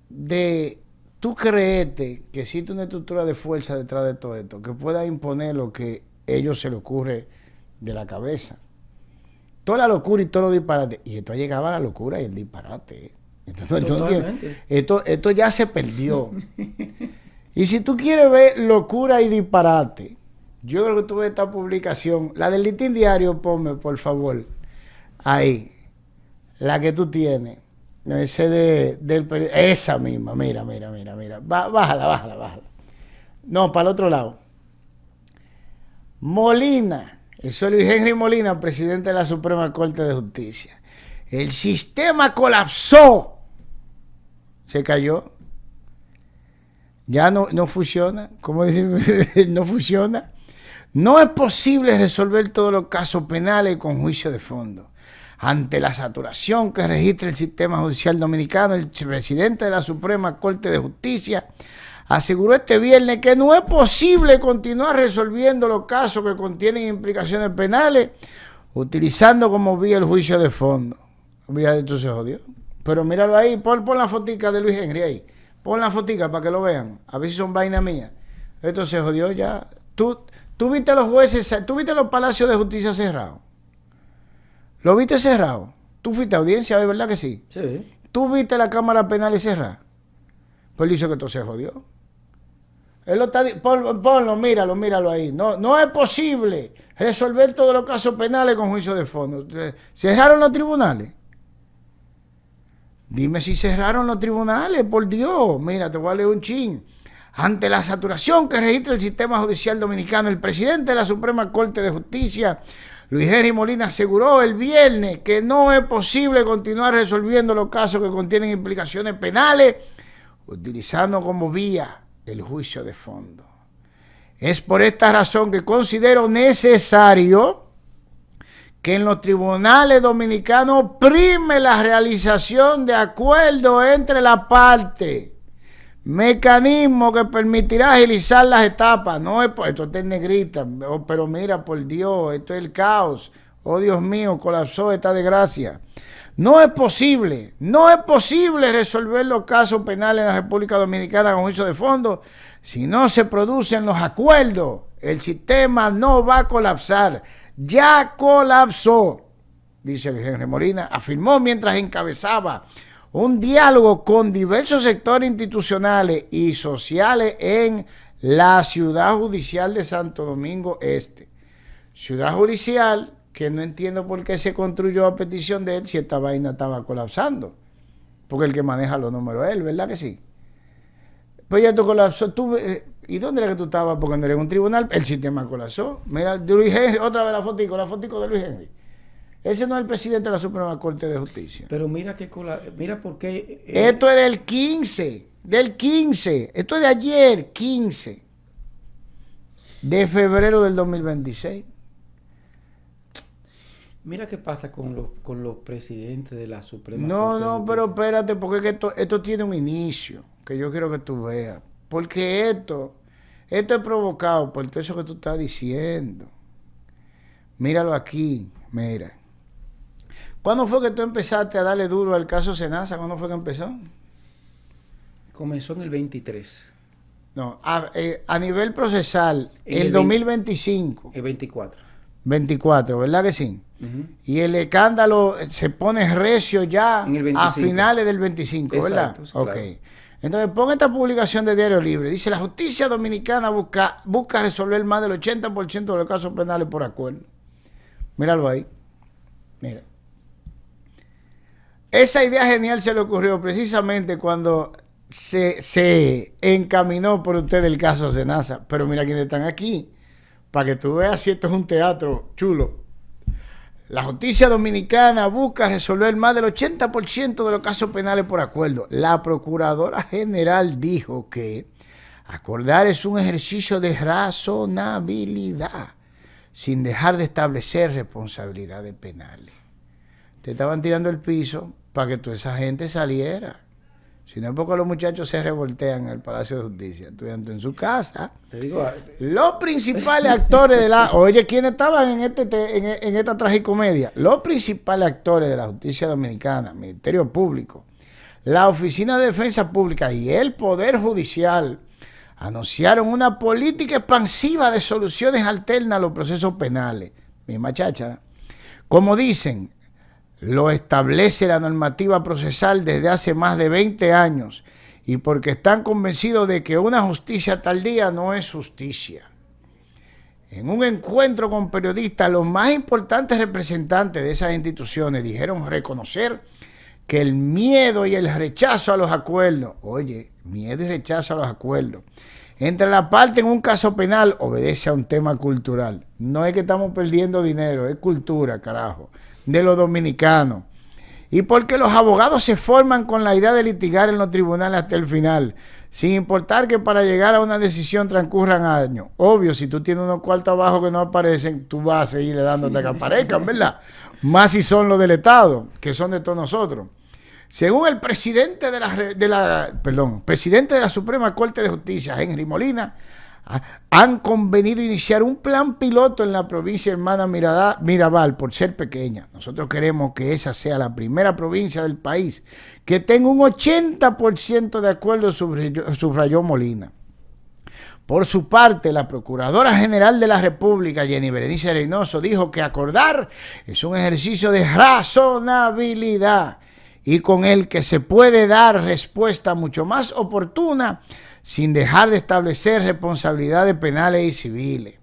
de tú creerte que existe una estructura de fuerza detrás de todo esto, que pueda imponer lo que a ellos se les ocurre de la cabeza. Toda la locura y todo lo disparate. Y esto ha llegado a la locura y el disparate. Esto ya se perdió. Y si tú quieres ver locura y disparate, yo creo que tú ves esta publicación, la del Listín Diario, ponme, por favor, ahí, la que tú tienes, esa misma, mira, bájala. No, para el otro lado. Molina, eso es Luis Henry Molina, presidente de la Suprema Corte de Justicia. El sistema colapsó, se cayó. Ya no funciona, como dicen, no funciona. No es posible resolver todos los casos penales con juicio de fondo. Ante la saturación que registra el sistema judicial dominicano, el presidente de la Suprema Corte de Justicia aseguró este viernes que no es posible continuar resolviendo los casos que contienen implicaciones penales utilizando como vía el juicio de fondo. Esto se jodió. Pero míralo ahí, pon la fotica de Luis Henry ahí. Pon la fotica para que lo vean. A ver si son vainas mías. Esto se jodió ya. ¿Tú viste los jueces, tú viste los palacios de justicia cerrados? ¿Lo viste cerrado? ¿Tú fuiste a audiencia, verdad que sí? Sí. ¿Tú viste la cámara penal cerrada? Pues dice que esto se jodió. Él lo está, ponlo, míralo ahí. No es posible resolver todos los casos penales con juicio de fondo. ¿Cerraron los tribunales? Dime si cerraron los tribunales, por Dios. Mira, te voy a leer un chin. Ante la saturación que registra el sistema judicial dominicano, el presidente de la Suprema Corte de Justicia, Luis Henry Molina, aseguró el viernes que no es posible continuar resolviendo los casos que contienen implicaciones penales utilizando como vía el juicio de fondo. Es por esta razón que considero necesario que en los tribunales dominicanos prime la realización de acuerdos entre las partes, mecanismo que permitirá agilizar las etapas. No es esto está en negrita, pero mira, por Dios, esto es el caos. Oh Dios mío, colapsó esta desgracia. No es posible resolver los casos penales en la República Dominicana con juicio de fondo si no se producen los acuerdos. El sistema no va a colapsar. Ya colapsó, dice el Henry Molina, afirmó mientras encabezaba un diálogo con diversos sectores institucionales y sociales en la Ciudad Judicial de Santo Domingo Este. Ciudad Judicial que no entiendo por qué se construyó a petición de él si esta vaina estaba colapsando. Porque el que maneja los números es él, ¿verdad que sí? Pues ya esto colapsó. ¿Y dónde era que tú estabas? Porque no era en un tribunal, el sistema colapsó. Mira, de Luis Henry, otra vez la fotico de Luis Henry. Ese no es el presidente de la Suprema Corte de Justicia. Pero mira mira por qué... Esto es del 15, esto es de ayer, 15 de febrero del 2026. Mira qué pasa con los presidentes de la Suprema No, Corte de no, pero Justicia. espérate, porque es que esto tiene un inicio, que yo quiero que tú veas. Porque esto es provocado por todo eso que tú estás diciendo. Míralo aquí, mira. ¿Cuándo fue que tú empezaste a darle duro al caso Senasa? ¿Cuándo fue que empezó? Comenzó en el 23. No, a nivel procesal, En el el 2025, El 24. 24, ¿verdad que sí? Ujú. Y el escándalo se pone recio ya En el a 25. finales del 25, ¿verdad? Exacto, sí, Ok. claro. Entonces, pon esta publicación de Diario Libre. Dice, la justicia dominicana busca resolver más del 80% de los casos penales por acuerdo. Míralo ahí. Mira. Esa idea genial se le ocurrió precisamente cuando se encaminó por usted el caso Senasa. Pero mira quiénes están aquí. Para que tú veas si esto es un teatro chulo. La justicia dominicana busca resolver más del 80% de los casos penales por acuerdo. La Procuradora General dijo que acordar es un ejercicio de razonabilidad, sin dejar de establecer responsabilidades penales. Te estaban tirando el piso para que toda esa gente saliera. Si no es porque los muchachos se revoltean en el Palacio de Justicia, estudiando en su casa. Te digo, Los principales actores de la... Oye, ¿quiénes estaban en esta tragicomedia? Los principales actores de la justicia dominicana, Ministerio Público, la Oficina de Defensa Pública y el Poder Judicial anunciaron una política expansiva de soluciones alternas a los procesos penales. Misma cháchara. Como dicen, lo establece la normativa procesal desde hace más de 20 años y porque están convencidos de que una justicia tardía no es justicia. En un encuentro con periodistas, los más importantes representantes de esas instituciones dijeron reconocer que el miedo y el rechazo a los acuerdos, oye, miedo y rechazo a los acuerdos, entre la parte en un caso penal obedece a un tema cultural. No es que estamos perdiendo dinero, es cultura, carajo, de los dominicanos. Y porque los abogados se forman con la idea de litigar en los tribunales hasta el final, sin importar que para llegar a una decisión transcurran años. Obvio, si tú tienes unos cuartos abajo que no aparecen, tú vas a seguirle dando hasta que aparezcan, ¿verdad? Más si son los del Estado, que son de todos nosotros. Según el presidente presidente de la Suprema Corte de Justicia, Henry Molina, han convenido iniciar un plan piloto en la provincia hermana Mirabal por ser pequeña. Nosotros queremos que esa sea la primera provincia del país que tenga un 80% de acuerdo, subrayó Molina. Por su parte, la Procuradora General de la República, Jenny Berenice Reynoso, dijo que acordar es un ejercicio de razonabilidad y con el que se puede dar respuesta mucho más oportuna sin dejar de establecer responsabilidades penales y civiles.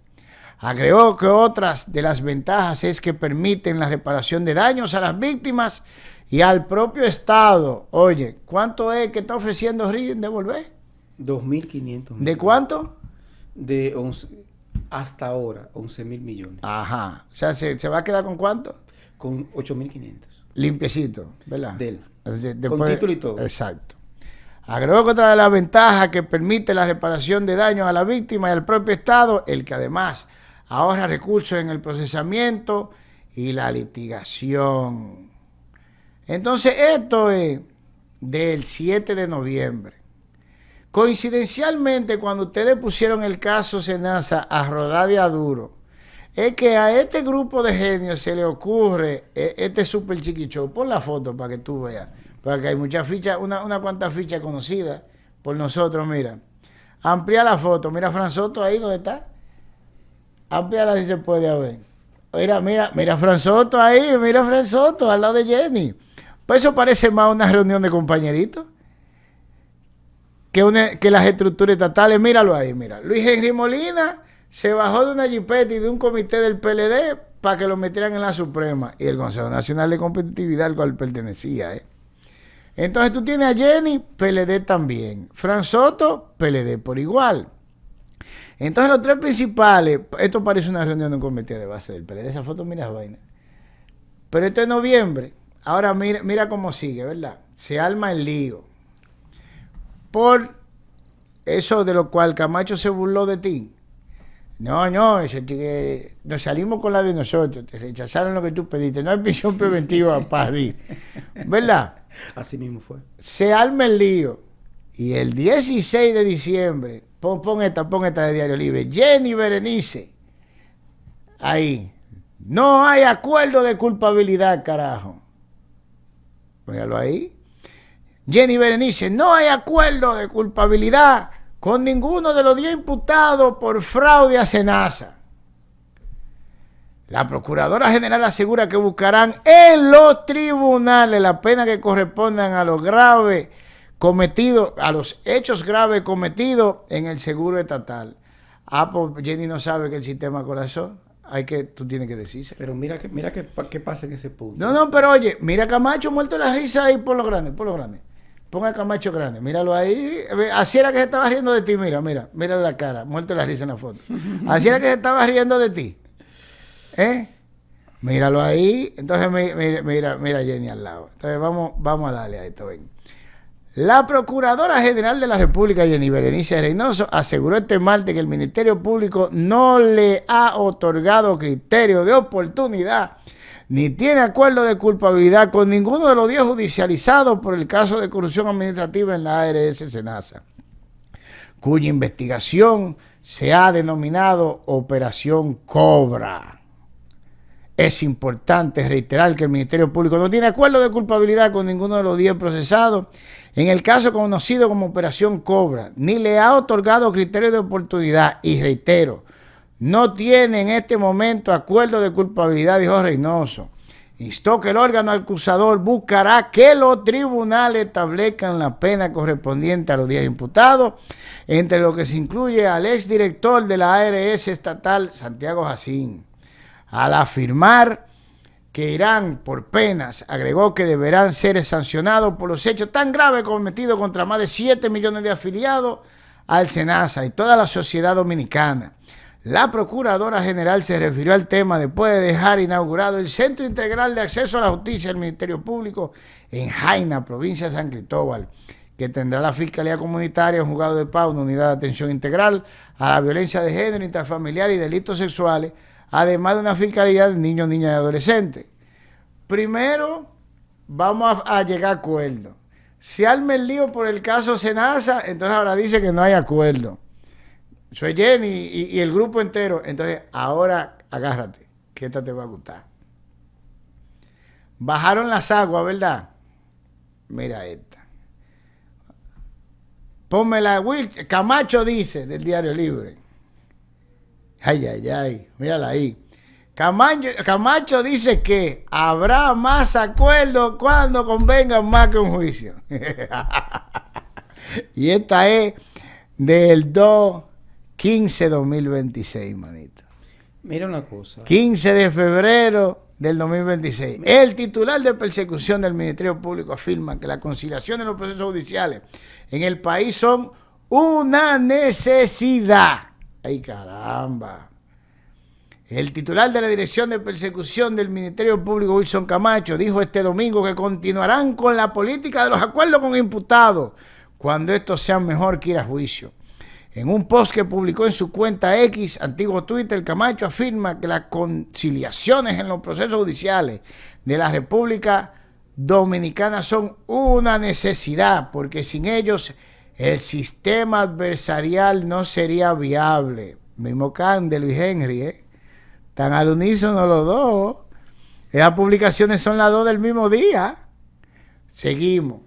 Agregó que otras de las ventajas es que permiten la reparación de daños a las víctimas y al propio Estado. Oye, ¿cuánto es que está ofreciendo Riden devolver? 2.500. ¿De cuánto? De 11, hasta ahora, 11.000 millones. Ajá. O sea, ¿se va a quedar con cuánto? Con 8.500. Limpiecito, ¿verdad? De él. Después, con título y todo. Exacto. Agregó que otra de las ventajas que permite la reparación de daños a la víctima y al propio Estado, el que además ahorra recursos en el procesamiento y la litigación. Entonces, esto es del 7 de noviembre. Coincidencialmente, cuando ustedes pusieron el caso Senasa a rodar de a duro, es que a este grupo de genios se le ocurre este super chiquicho. Pon la foto para que tú veas. Porque hay muchas fichas, una cuantas fichas conocidas por nosotros, mira. Amplía la foto. Mira Fran Soto ahí, ¿dónde está? Amplíala si se puede ver. Mira Fran Soto ahí, mira Fran Soto al lado de Jenny. Pues eso parece más una reunión de compañeritos que las estructuras estatales. Míralo ahí, mira. Luis Henry Molina se bajó de una jipeta y de un comité del PLD para que lo metieran en la Suprema y el Consejo Nacional de Competitividad al cual pertenecía. Entonces tú tienes a Jenny, PLD también. Fran Soto, PLD por igual. Entonces los tres principales, esto parece una reunión de un comité de base del PLD, esa foto mira esa vaina. Pero esto es noviembre, ahora mira cómo sigue, ¿verdad? Se arma el lío. Por eso de lo cual Camacho se burló de ti. No, nos salimos con la de nosotros, te rechazaron lo que tú pediste, no hay prisión preventiva a París, ¿verdad? Así mismo fue. Se arma el lío y el 16 de diciembre, pon esta de Diario Libre, Jenny Berenice, ahí, no hay acuerdo de culpabilidad, carajo. Míralo ahí. Jenny Berenice, no hay acuerdo de culpabilidad con ninguno de los 10 imputados por fraude a Senasa. La Procuradora General asegura que buscarán en los tribunales la pena que correspondan a los graves cometidos, a los hechos graves cometidos en el seguro estatal. Pues Jenny no sabe que el sistema corazón, tú tienes que decirse. Pero mira qué pasa en ese punto. No, pero oye, mira Camacho muerto de la risa ahí por lo grande. Ponga a Camacho grande, míralo ahí. Así era que se estaba riendo de ti, mira la cara, muerto de la risa en la foto. Así era que se estaba riendo de ti. Míralo ahí. Entonces mira a Jenny al lado. Entonces vamos a darle a esto, ven. La Procuradora General de la República, Jenny Berenice Reynoso, aseguró este martes que el Ministerio Público no le ha otorgado criterio de oportunidad ni tiene acuerdo de culpabilidad con ninguno de los 10 judicializados por el caso de corrupción administrativa en la ARS Senasa, cuya investigación se ha denominado Operación Cobra. Es importante reiterar que el Ministerio Público no tiene acuerdo de culpabilidad con ninguno de los 10 procesados en el caso conocido como Operación Cobra, ni le ha otorgado criterio de oportunidad, y reitero, no tiene en este momento acuerdo de culpabilidad, dijo Reynoso. Instó que el órgano acusador buscará que los tribunales establezcan la pena correspondiente a los 10 imputados, entre los que se incluye al exdirector de la ARS estatal, Santiago Jacín. Al afirmar que irán por penas, agregó que deberán ser sancionados por los hechos tan graves cometidos contra más de 7 millones de afiliados al Senasa y toda la sociedad dominicana. La Procuradora General se refirió al tema después de dejar inaugurado el Centro Integral de Acceso a la Justicia del Ministerio Público en Jaina, provincia de San Cristóbal, que tendrá la Fiscalía Comunitaria, un juzgado de paz, una unidad de atención integral a la violencia de género, intrafamiliar y delitos sexuales, además de una fiscalía de niños, niñas y adolescentes. Primero, vamos a llegar a acuerdo. Se arma el lío por el caso Senasa, entonces ahora dice que no hay acuerdo. Soy Jenny y el grupo entero. Entonces, ahora agárrate, que esta te va a gustar. Bajaron las aguas, ¿verdad? Mira esta. Pónmela, Will. Camacho dice, del Diario Libre. Ay, mírala ahí. Camacho dice que habrá más acuerdos cuando convengan más que un juicio. Y esta es del 2/15/2026, manito. Mira una cosa. 15 de febrero del 2026. El titular de persecución del Ministerio Público afirma que la conciliación de los procesos judiciales en el país son una necesidad. ¡Ay, caramba! El titular de la Dirección de Persecución del Ministerio Público, Wilson Camacho, dijo este domingo que continuarán con la política de los acuerdos con imputados cuando estos sean mejor que ir a juicio. En un post que publicó en su cuenta X, antiguo Twitter, Camacho afirma que las conciliaciones en los procesos judiciales de la República Dominicana son una necesidad, porque sin ellos el sistema adversarial no sería viable. Mismo Can de Luis Henry, Tan al unísono los dos. Esas publicaciones son las 2 del mismo día. Seguimos.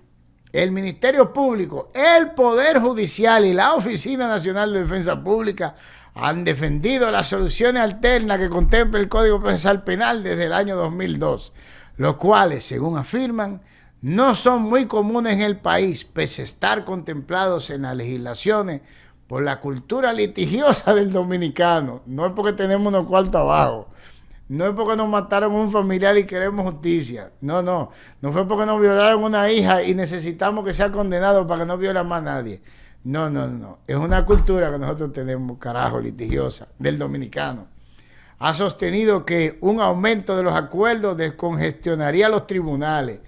El Ministerio Público, el Poder Judicial y la Oficina Nacional de Defensa Pública han defendido las soluciones alternas que contempla el Código Procesal Penal desde el año 2002, los cuales, según afirman, no son muy comunes en el país, pese a estar contemplados en las legislaciones por la cultura litigiosa del dominicano. No es porque tenemos unos cuartos abajo, no es porque nos mataron un familiar y queremos justicia, no fue porque nos violaron una hija y necesitamos que sea condenado para que no viole más a nadie. No, no, no. Es una cultura que nosotros tenemos, carajo, litigiosa, del dominicano. Ha sostenido que un aumento de los acuerdos descongestionaría los tribunales.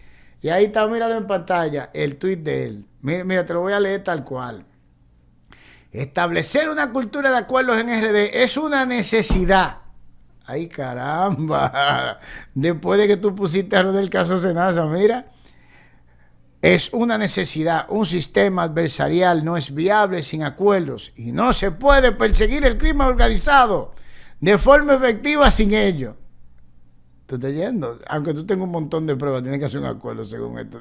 Y ahí está, míralo en pantalla, el tuit de él. Mira, mira, te lo voy a leer tal cual. Establecer una cultura de acuerdos en RD es una necesidad. Ay, caramba. Después de que tú pusiste a lo del caso Senasa, mira. Es una necesidad. Un sistema adversarial no es viable sin acuerdos y no se puede perseguir el crimen organizado de forma efectiva sin ello. ¿Tú estás oyendo? Aunque tú tengas un montón de pruebas, tienes que hacer un acuerdo según esto.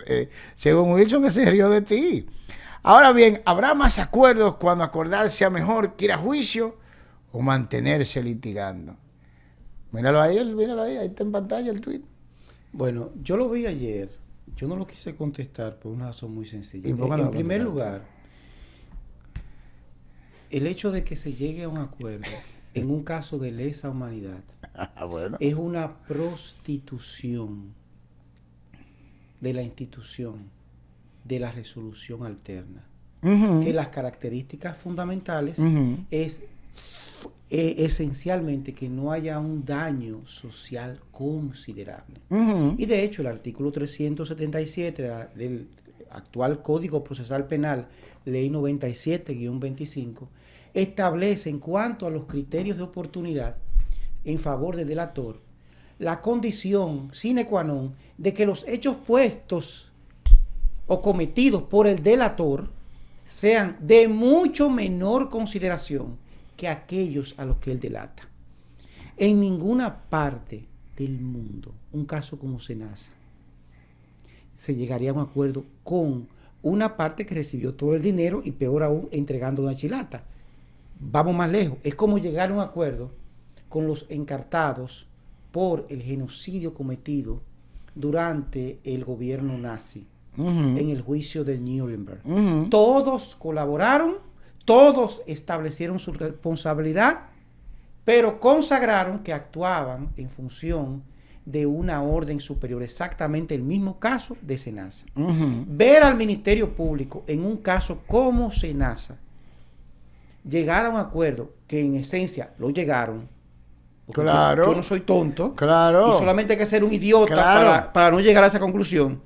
Según Wilson, que se rió de ti. Ahora bien, habrá más acuerdos cuando acordar sea mejor que ir a juicio o mantenerse litigando. Míralo ahí, ahí está en pantalla el tweet. Bueno, yo lo vi ayer. Yo no lo quise contestar por una razón muy sencilla. En primer lugar, el hecho de que se llegue a un acuerdo en un caso de lesa humanidad bueno, es una prostitución de la institución de la resolución alterna. Que las características fundamentales es esencialmente que no haya un daño social considerable. Y de hecho el artículo 377 del actual Código Procesal Penal, Ley 97-25, establece en cuanto a los criterios de oportunidad en favor del delator la condición sine qua non de que los hechos puestos o cometidos por el delator sean de mucho menor consideración que aquellos a los que él delata. En ninguna parte del mundo, un caso como Senasa, se llegaría a un acuerdo con una parte que recibió todo el dinero y peor aún entregando una chilata. Vamos más lejos, es como llegar a un acuerdo con los encartados por el genocidio cometido durante el gobierno nazi en el juicio de Nuremberg. Todos colaboraron, todos establecieron su responsabilidad, pero consagraron que actuaban en función de una orden superior, exactamente el mismo caso de Senasa. Ver al Ministerio Público en un caso como Senasa llegar a un acuerdo que en esencia lo llegaron, claro, yo no soy tonto, claro, y solamente hay que ser un idiota, claro, para no llegar a esa conclusión,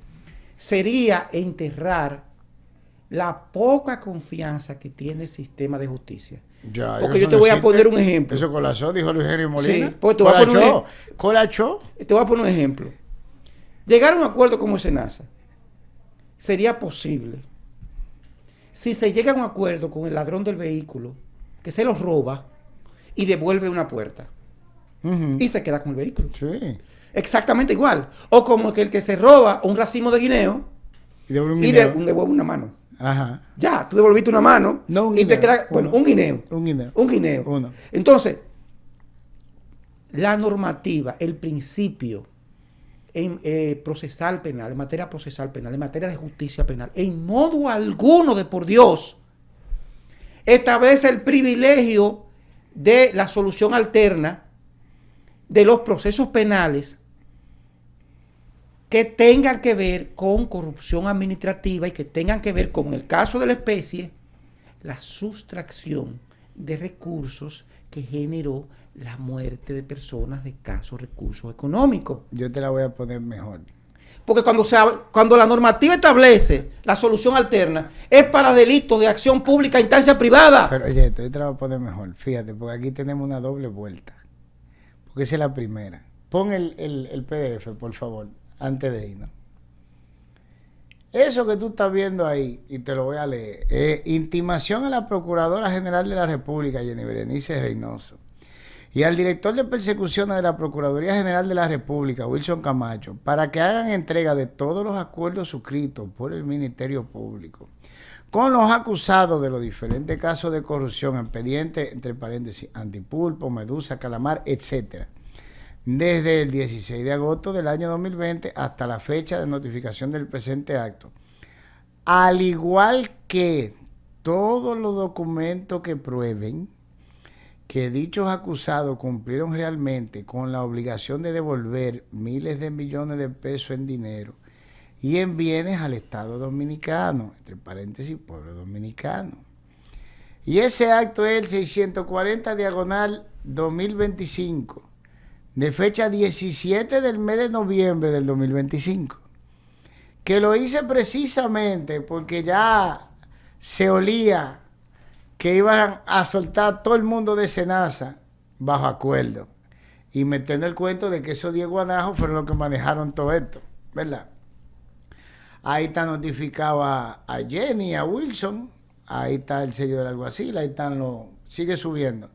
sería enterrar la poca confianza que tiene el sistema de justicia. Ya, porque yo te voy a poner un ejemplo. Eso colachó, dijo Luis Henry Molina. Sí, pues te voy a poner colachó. Te voy a poner un ejemplo. Llegar a un acuerdo como Senasa sería posible si se llega a un acuerdo con el ladrón del vehículo que se los roba y devuelve una puerta y se queda con el vehículo. Sí. Exactamente igual. O como que el que se roba un racimo de guineo y devuelve una mano. Ajá. Ya, tú devolviste una mano, no un y guineo, te queda, bueno, un guineo. Un guineo. Uno. Entonces, la normativa, el principio en procesal penal, en materia procesal penal, en materia de justicia penal, en modo alguno de por Dios, establece el privilegio de la solución alterna de los procesos penales que tengan que ver con corrupción administrativa y que tengan que ver con, en el caso de la especie, la sustracción de recursos que generó la muerte de personas de escasos recursos económicos. Yo te la voy a poner mejor. Porque cuando la normativa establece la solución alterna, es para delitos de acción pública a instancia privada. Pero oye, yo te la voy a poner mejor. Fíjate, porque aquí tenemos una doble vuelta. Porque esa es la primera. Pon el PDF, por favor, antes de irnos. Eso que tú estás viendo ahí, y te lo voy a leer, intimación a la Procuradora General de la República, Jenny Berenice Reynoso, y al director de persecuciones de la Procuraduría General de la República, Wilson Camacho, para que hagan entrega de todos los acuerdos suscritos por el Ministerio Público con los acusados de los diferentes casos de corrupción, expedientes, entre paréntesis, Antipulpo, Medusa, Calamar, etcétera, desde el 16 de agosto del año 2020 hasta la fecha de notificación del presente acto, al igual que todos los documentos que prueben que dichos acusados cumplieron realmente con la obligación de devolver miles de millones de pesos en dinero y en bienes al Estado Dominicano, entre paréntesis, pueblo dominicano. Y ese acto es el 640 diagonal 2025, de fecha 17 del mes de noviembre del 2025. Que lo hice precisamente porque ya se olía que iban a soltar todo el mundo de Senasa bajo acuerdo. Y metiendo el cuento de que esos 10 guanajos fueron los que manejaron todo esto, ¿verdad? Ahí está notificado a Jenny, a Wilson. Ahí está el sello del alguacil. Ahí están los... Sigue subiendo.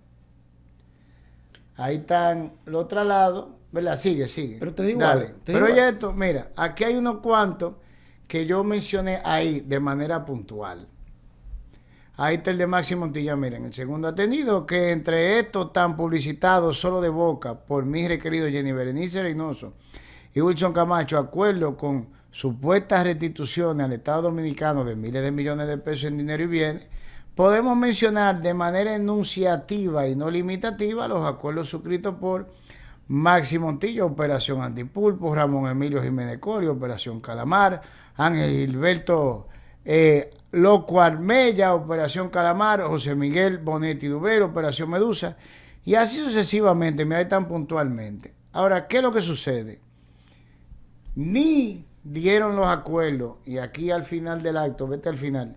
Ahí están los traslados. ¿Verdad? Sigue. Pero te digo Dale. algo, Pero oye esto, mira, aquí hay unos cuantos que yo mencioné ahí de manera puntual. Ahí está el de Máximo Montilla, miren, el segundo atendido, que entre estos tan publicitados solo de boca por mi requerido Jenny Berenice Reynoso y Wilson Camacho, acuerdo con supuestas restituciones al Estado Dominicano de miles de millones de pesos en dinero y bienes, podemos mencionar de manera enunciativa y no limitativa los acuerdos suscritos por Máximo Montilla, Operación Antipulpo, Ramón Emilio Jiménez Corio, Operación Calamar, Ángel Gilberto Loco Armella, Operación Calamar, José Miguel Bonetti Dubrero, Operación Medusa, y así sucesivamente, mira, ahí tan puntualmente. Ahora, ¿qué es lo que sucede? Ni dieron los acuerdos, y aquí al final del acto, vete al final,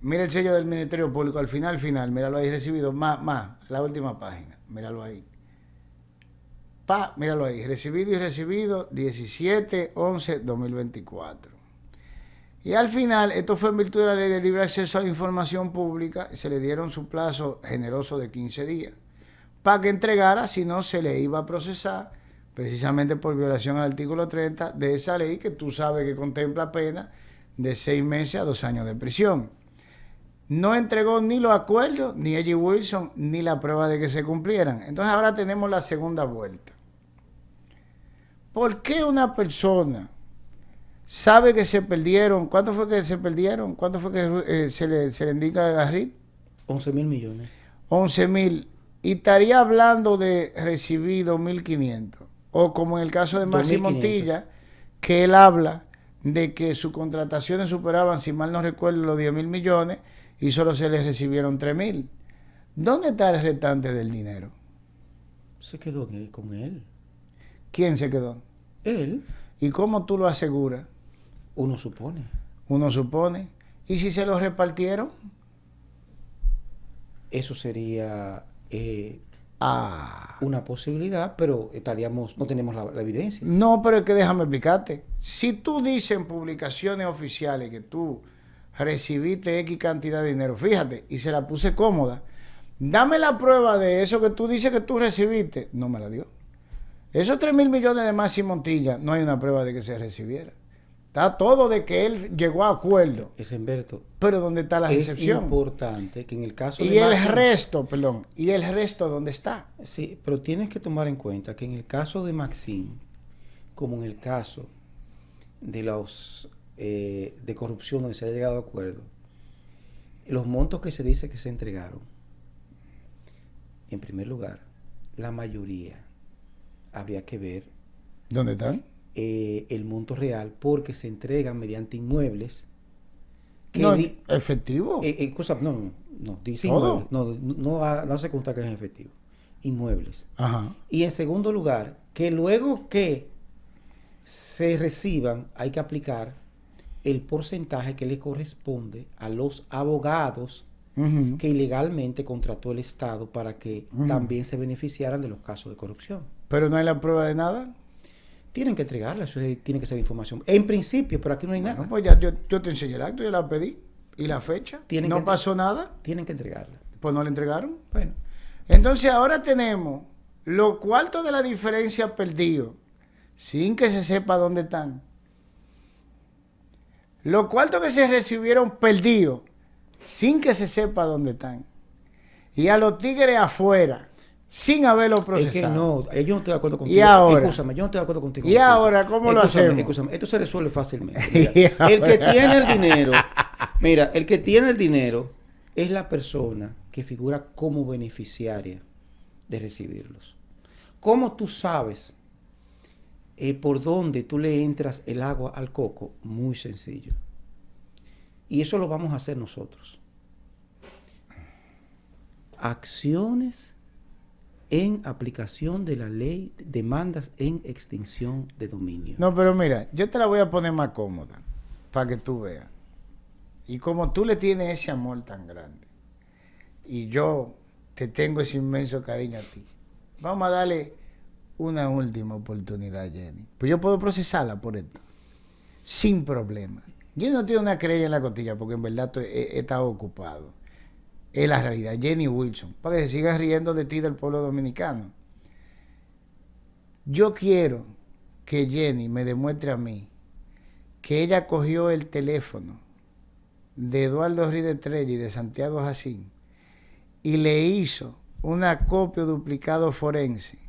mira el sello del Ministerio Público, al final, míralo ahí, recibido, más, la última página, míralo ahí. Míralo ahí, recibido 17/11/2024. Y al final, esto fue en virtud de la Ley de Libre Acceso a la Información Pública, se le dieron su plazo generoso de 15 días para que entregara, si no se le iba a procesar, precisamente por violación al artículo 30 de esa ley que tú sabes que contempla pena de 6 meses a 2 años de prisión. No entregó ni los acuerdos, ni Eddie Wilson, ni la prueba de que se cumplieran. Entonces ahora tenemos la segunda vuelta. ¿Por qué una persona sabe que se perdieron? ¿Cuánto fue que se perdieron? ¿Cuánto fue que se le indica a Garrit? 11.000 millones. 11.000. Y estaría hablando de recibido 1.500. O como en el caso de Máximo Montilla, que él habla de que sus contrataciones superaban, si mal no recuerdo, los 10.000 millones y solo se les recibieron 3.000. ¿Dónde está el restante del dinero? Se quedó con él. ¿Quién se quedó? Él. ¿Y cómo tú lo aseguras? Uno supone. Uno supone. ¿Y si se lo repartieron? Eso sería una posibilidad, pero no tenemos la evidencia. No, pero es que déjame explicarte. Si tú dices en publicaciones oficiales que tú recibiste X cantidad de dinero, fíjate, y se la puse cómoda, dame la prueba de eso que tú dices que tú recibiste. No me la dio. Esos 3.000 millones de Máximo Montilla, no hay una prueba de que se recibiera. Está todo de que él llegó a acuerdo. Humberto, pero ¿dónde está la excepción? Es importante que en el caso de Máximo... ¿Y el resto dónde está? Sí, pero tienes que tomar en cuenta que en el caso de Maxim, como en el caso de los de corrupción donde se ha llegado a acuerdo, los montos que se dice que se entregaron, en primer lugar, la mayoría habría que ver ¿dónde están? El monto real, porque se entregan mediante inmuebles que efectivo. Dice inmuebles, no hace contar que es efectivo, inmuebles. Ajá. Y en segundo lugar, que luego que se reciban hay que aplicar el porcentaje que le corresponde a los abogados que ilegalmente contrató el Estado para que también se beneficiaran de los casos de corrupción. Pero no hay la prueba de nada. Tienen que entregarla, eso tiene que ser información. En principio, pero aquí no hay nada. Pues ya yo te enseñé el acto, yo la pedí. ¿Y la fecha? ¿No pasó nada? Tienen que entregarla. Pues no la entregaron. Bueno. Entonces ahora tenemos los cuartos de la diferencia perdidos, sin que se sepa dónde están. Los cuartos que se recibieron perdidos, sin que se sepa dónde están. Y a los tigres afuera, sin haberlo procesado. Es que no, yo no estoy de acuerdo contigo. Y ahora, escúchame, yo no estoy de acuerdo contigo. ¿Y ahora cómo lo hacemos? Escúchame, esto se resuelve fácilmente. Mira, el que tiene el dinero, el que tiene el dinero es la persona que figura como beneficiaria de recibirlos. ¿Cómo tú sabes por dónde tú le entras el agua al coco? Muy sencillo. Y eso lo vamos a hacer nosotros. Acciones en aplicación de la ley, demandas en extinción de dominio. No, pero mira, yo te la voy a poner más cómoda para que tú veas. Y como tú le tienes ese amor tan grande y yo te tengo ese inmenso cariño a ti, vamos a darle una última oportunidad, Jenny. Pues yo puedo procesarla por esto, sin problema. Yo no tengo una querella en la costilla porque en verdad he estado ocupado. Es la realidad. Jenny Wilson, para que se siga riendo de ti, del pueblo dominicano. Yo quiero que Jenny me demuestre a mí que ella cogió el teléfono de Eduardo Ruiz de Trella y de Santiago Jacín y le hizo una copia duplicado forense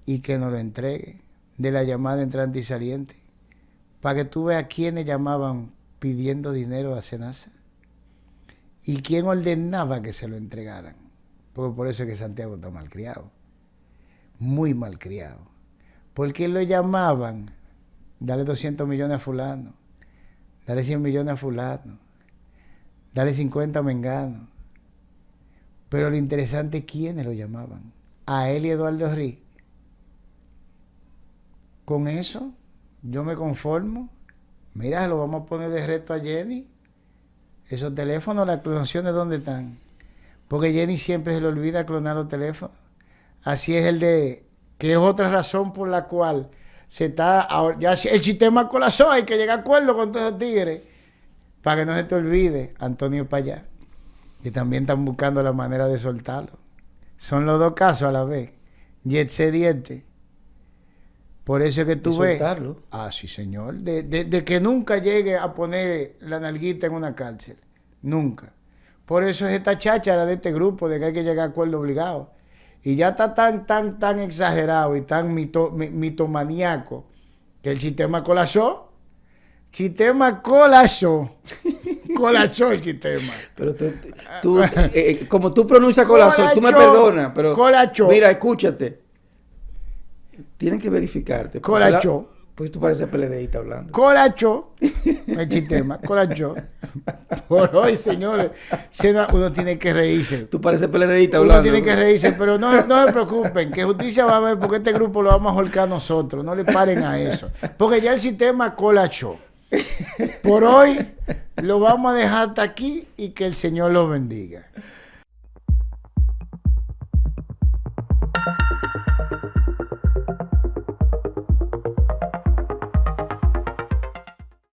y que nos lo entregue de la llamada entrante y saliente para que tú veas quiénes llamaban pidiendo dinero a Senasa y quién ordenaba que se lo entregaran. Porque por eso es que Santiago está malcriado, muy malcriado, porque lo llamaban: dale 200 millones a fulano, dale 100 millones a fulano, dale 50 a Mengano. Pero lo interesante es quiénes lo llamaban. A él y Eduardo Ruiz. Con eso yo me conformo. Mira, lo vamos a poner de reto a Jenny. Esos teléfonos, las clonaciones, ¿dónde están? Porque Jenny siempre se le olvida clonar los teléfonos. Así es el de... que es otra razón por la cual se está... ya el sistema colapsó, hay que llegar a acuerdo con todos los tigres. Para que no se te olvide, Antonio Payá, que también están buscando la manera de soltarlo. Son los dos casos a la vez. Yetse Diente. Por eso es que tú ves... soltarlo. Ah, sí, señor. De que nunca llegue a poner la nalguita en una cárcel. Nunca. Por eso es esta cháchara de este grupo de que hay que llegar a acuerdo obligado. Y ya está tan exagerado y tan mitomaníaco que el sistema colapsó. Sistema colapsó. Colapsó el sistema. Pero tú como tú pronuncias colapsó, tú me perdonas, pero colapsó. Mira, escúchate. Tienen que verificarte. Colapsó. Pues tú pareces PLDista hablando. Colapsó el sistema, colapsó. Por hoy, señores, uno tiene que reírse. Tú pareces PLDista hablando. Uno tiene que reírse, pero no se preocupen, que justicia va a haber porque este grupo lo vamos a holcar nosotros. No le paren a eso. Porque ya el sistema colapsó. Por hoy lo vamos a dejar hasta aquí y que el Señor los bendiga.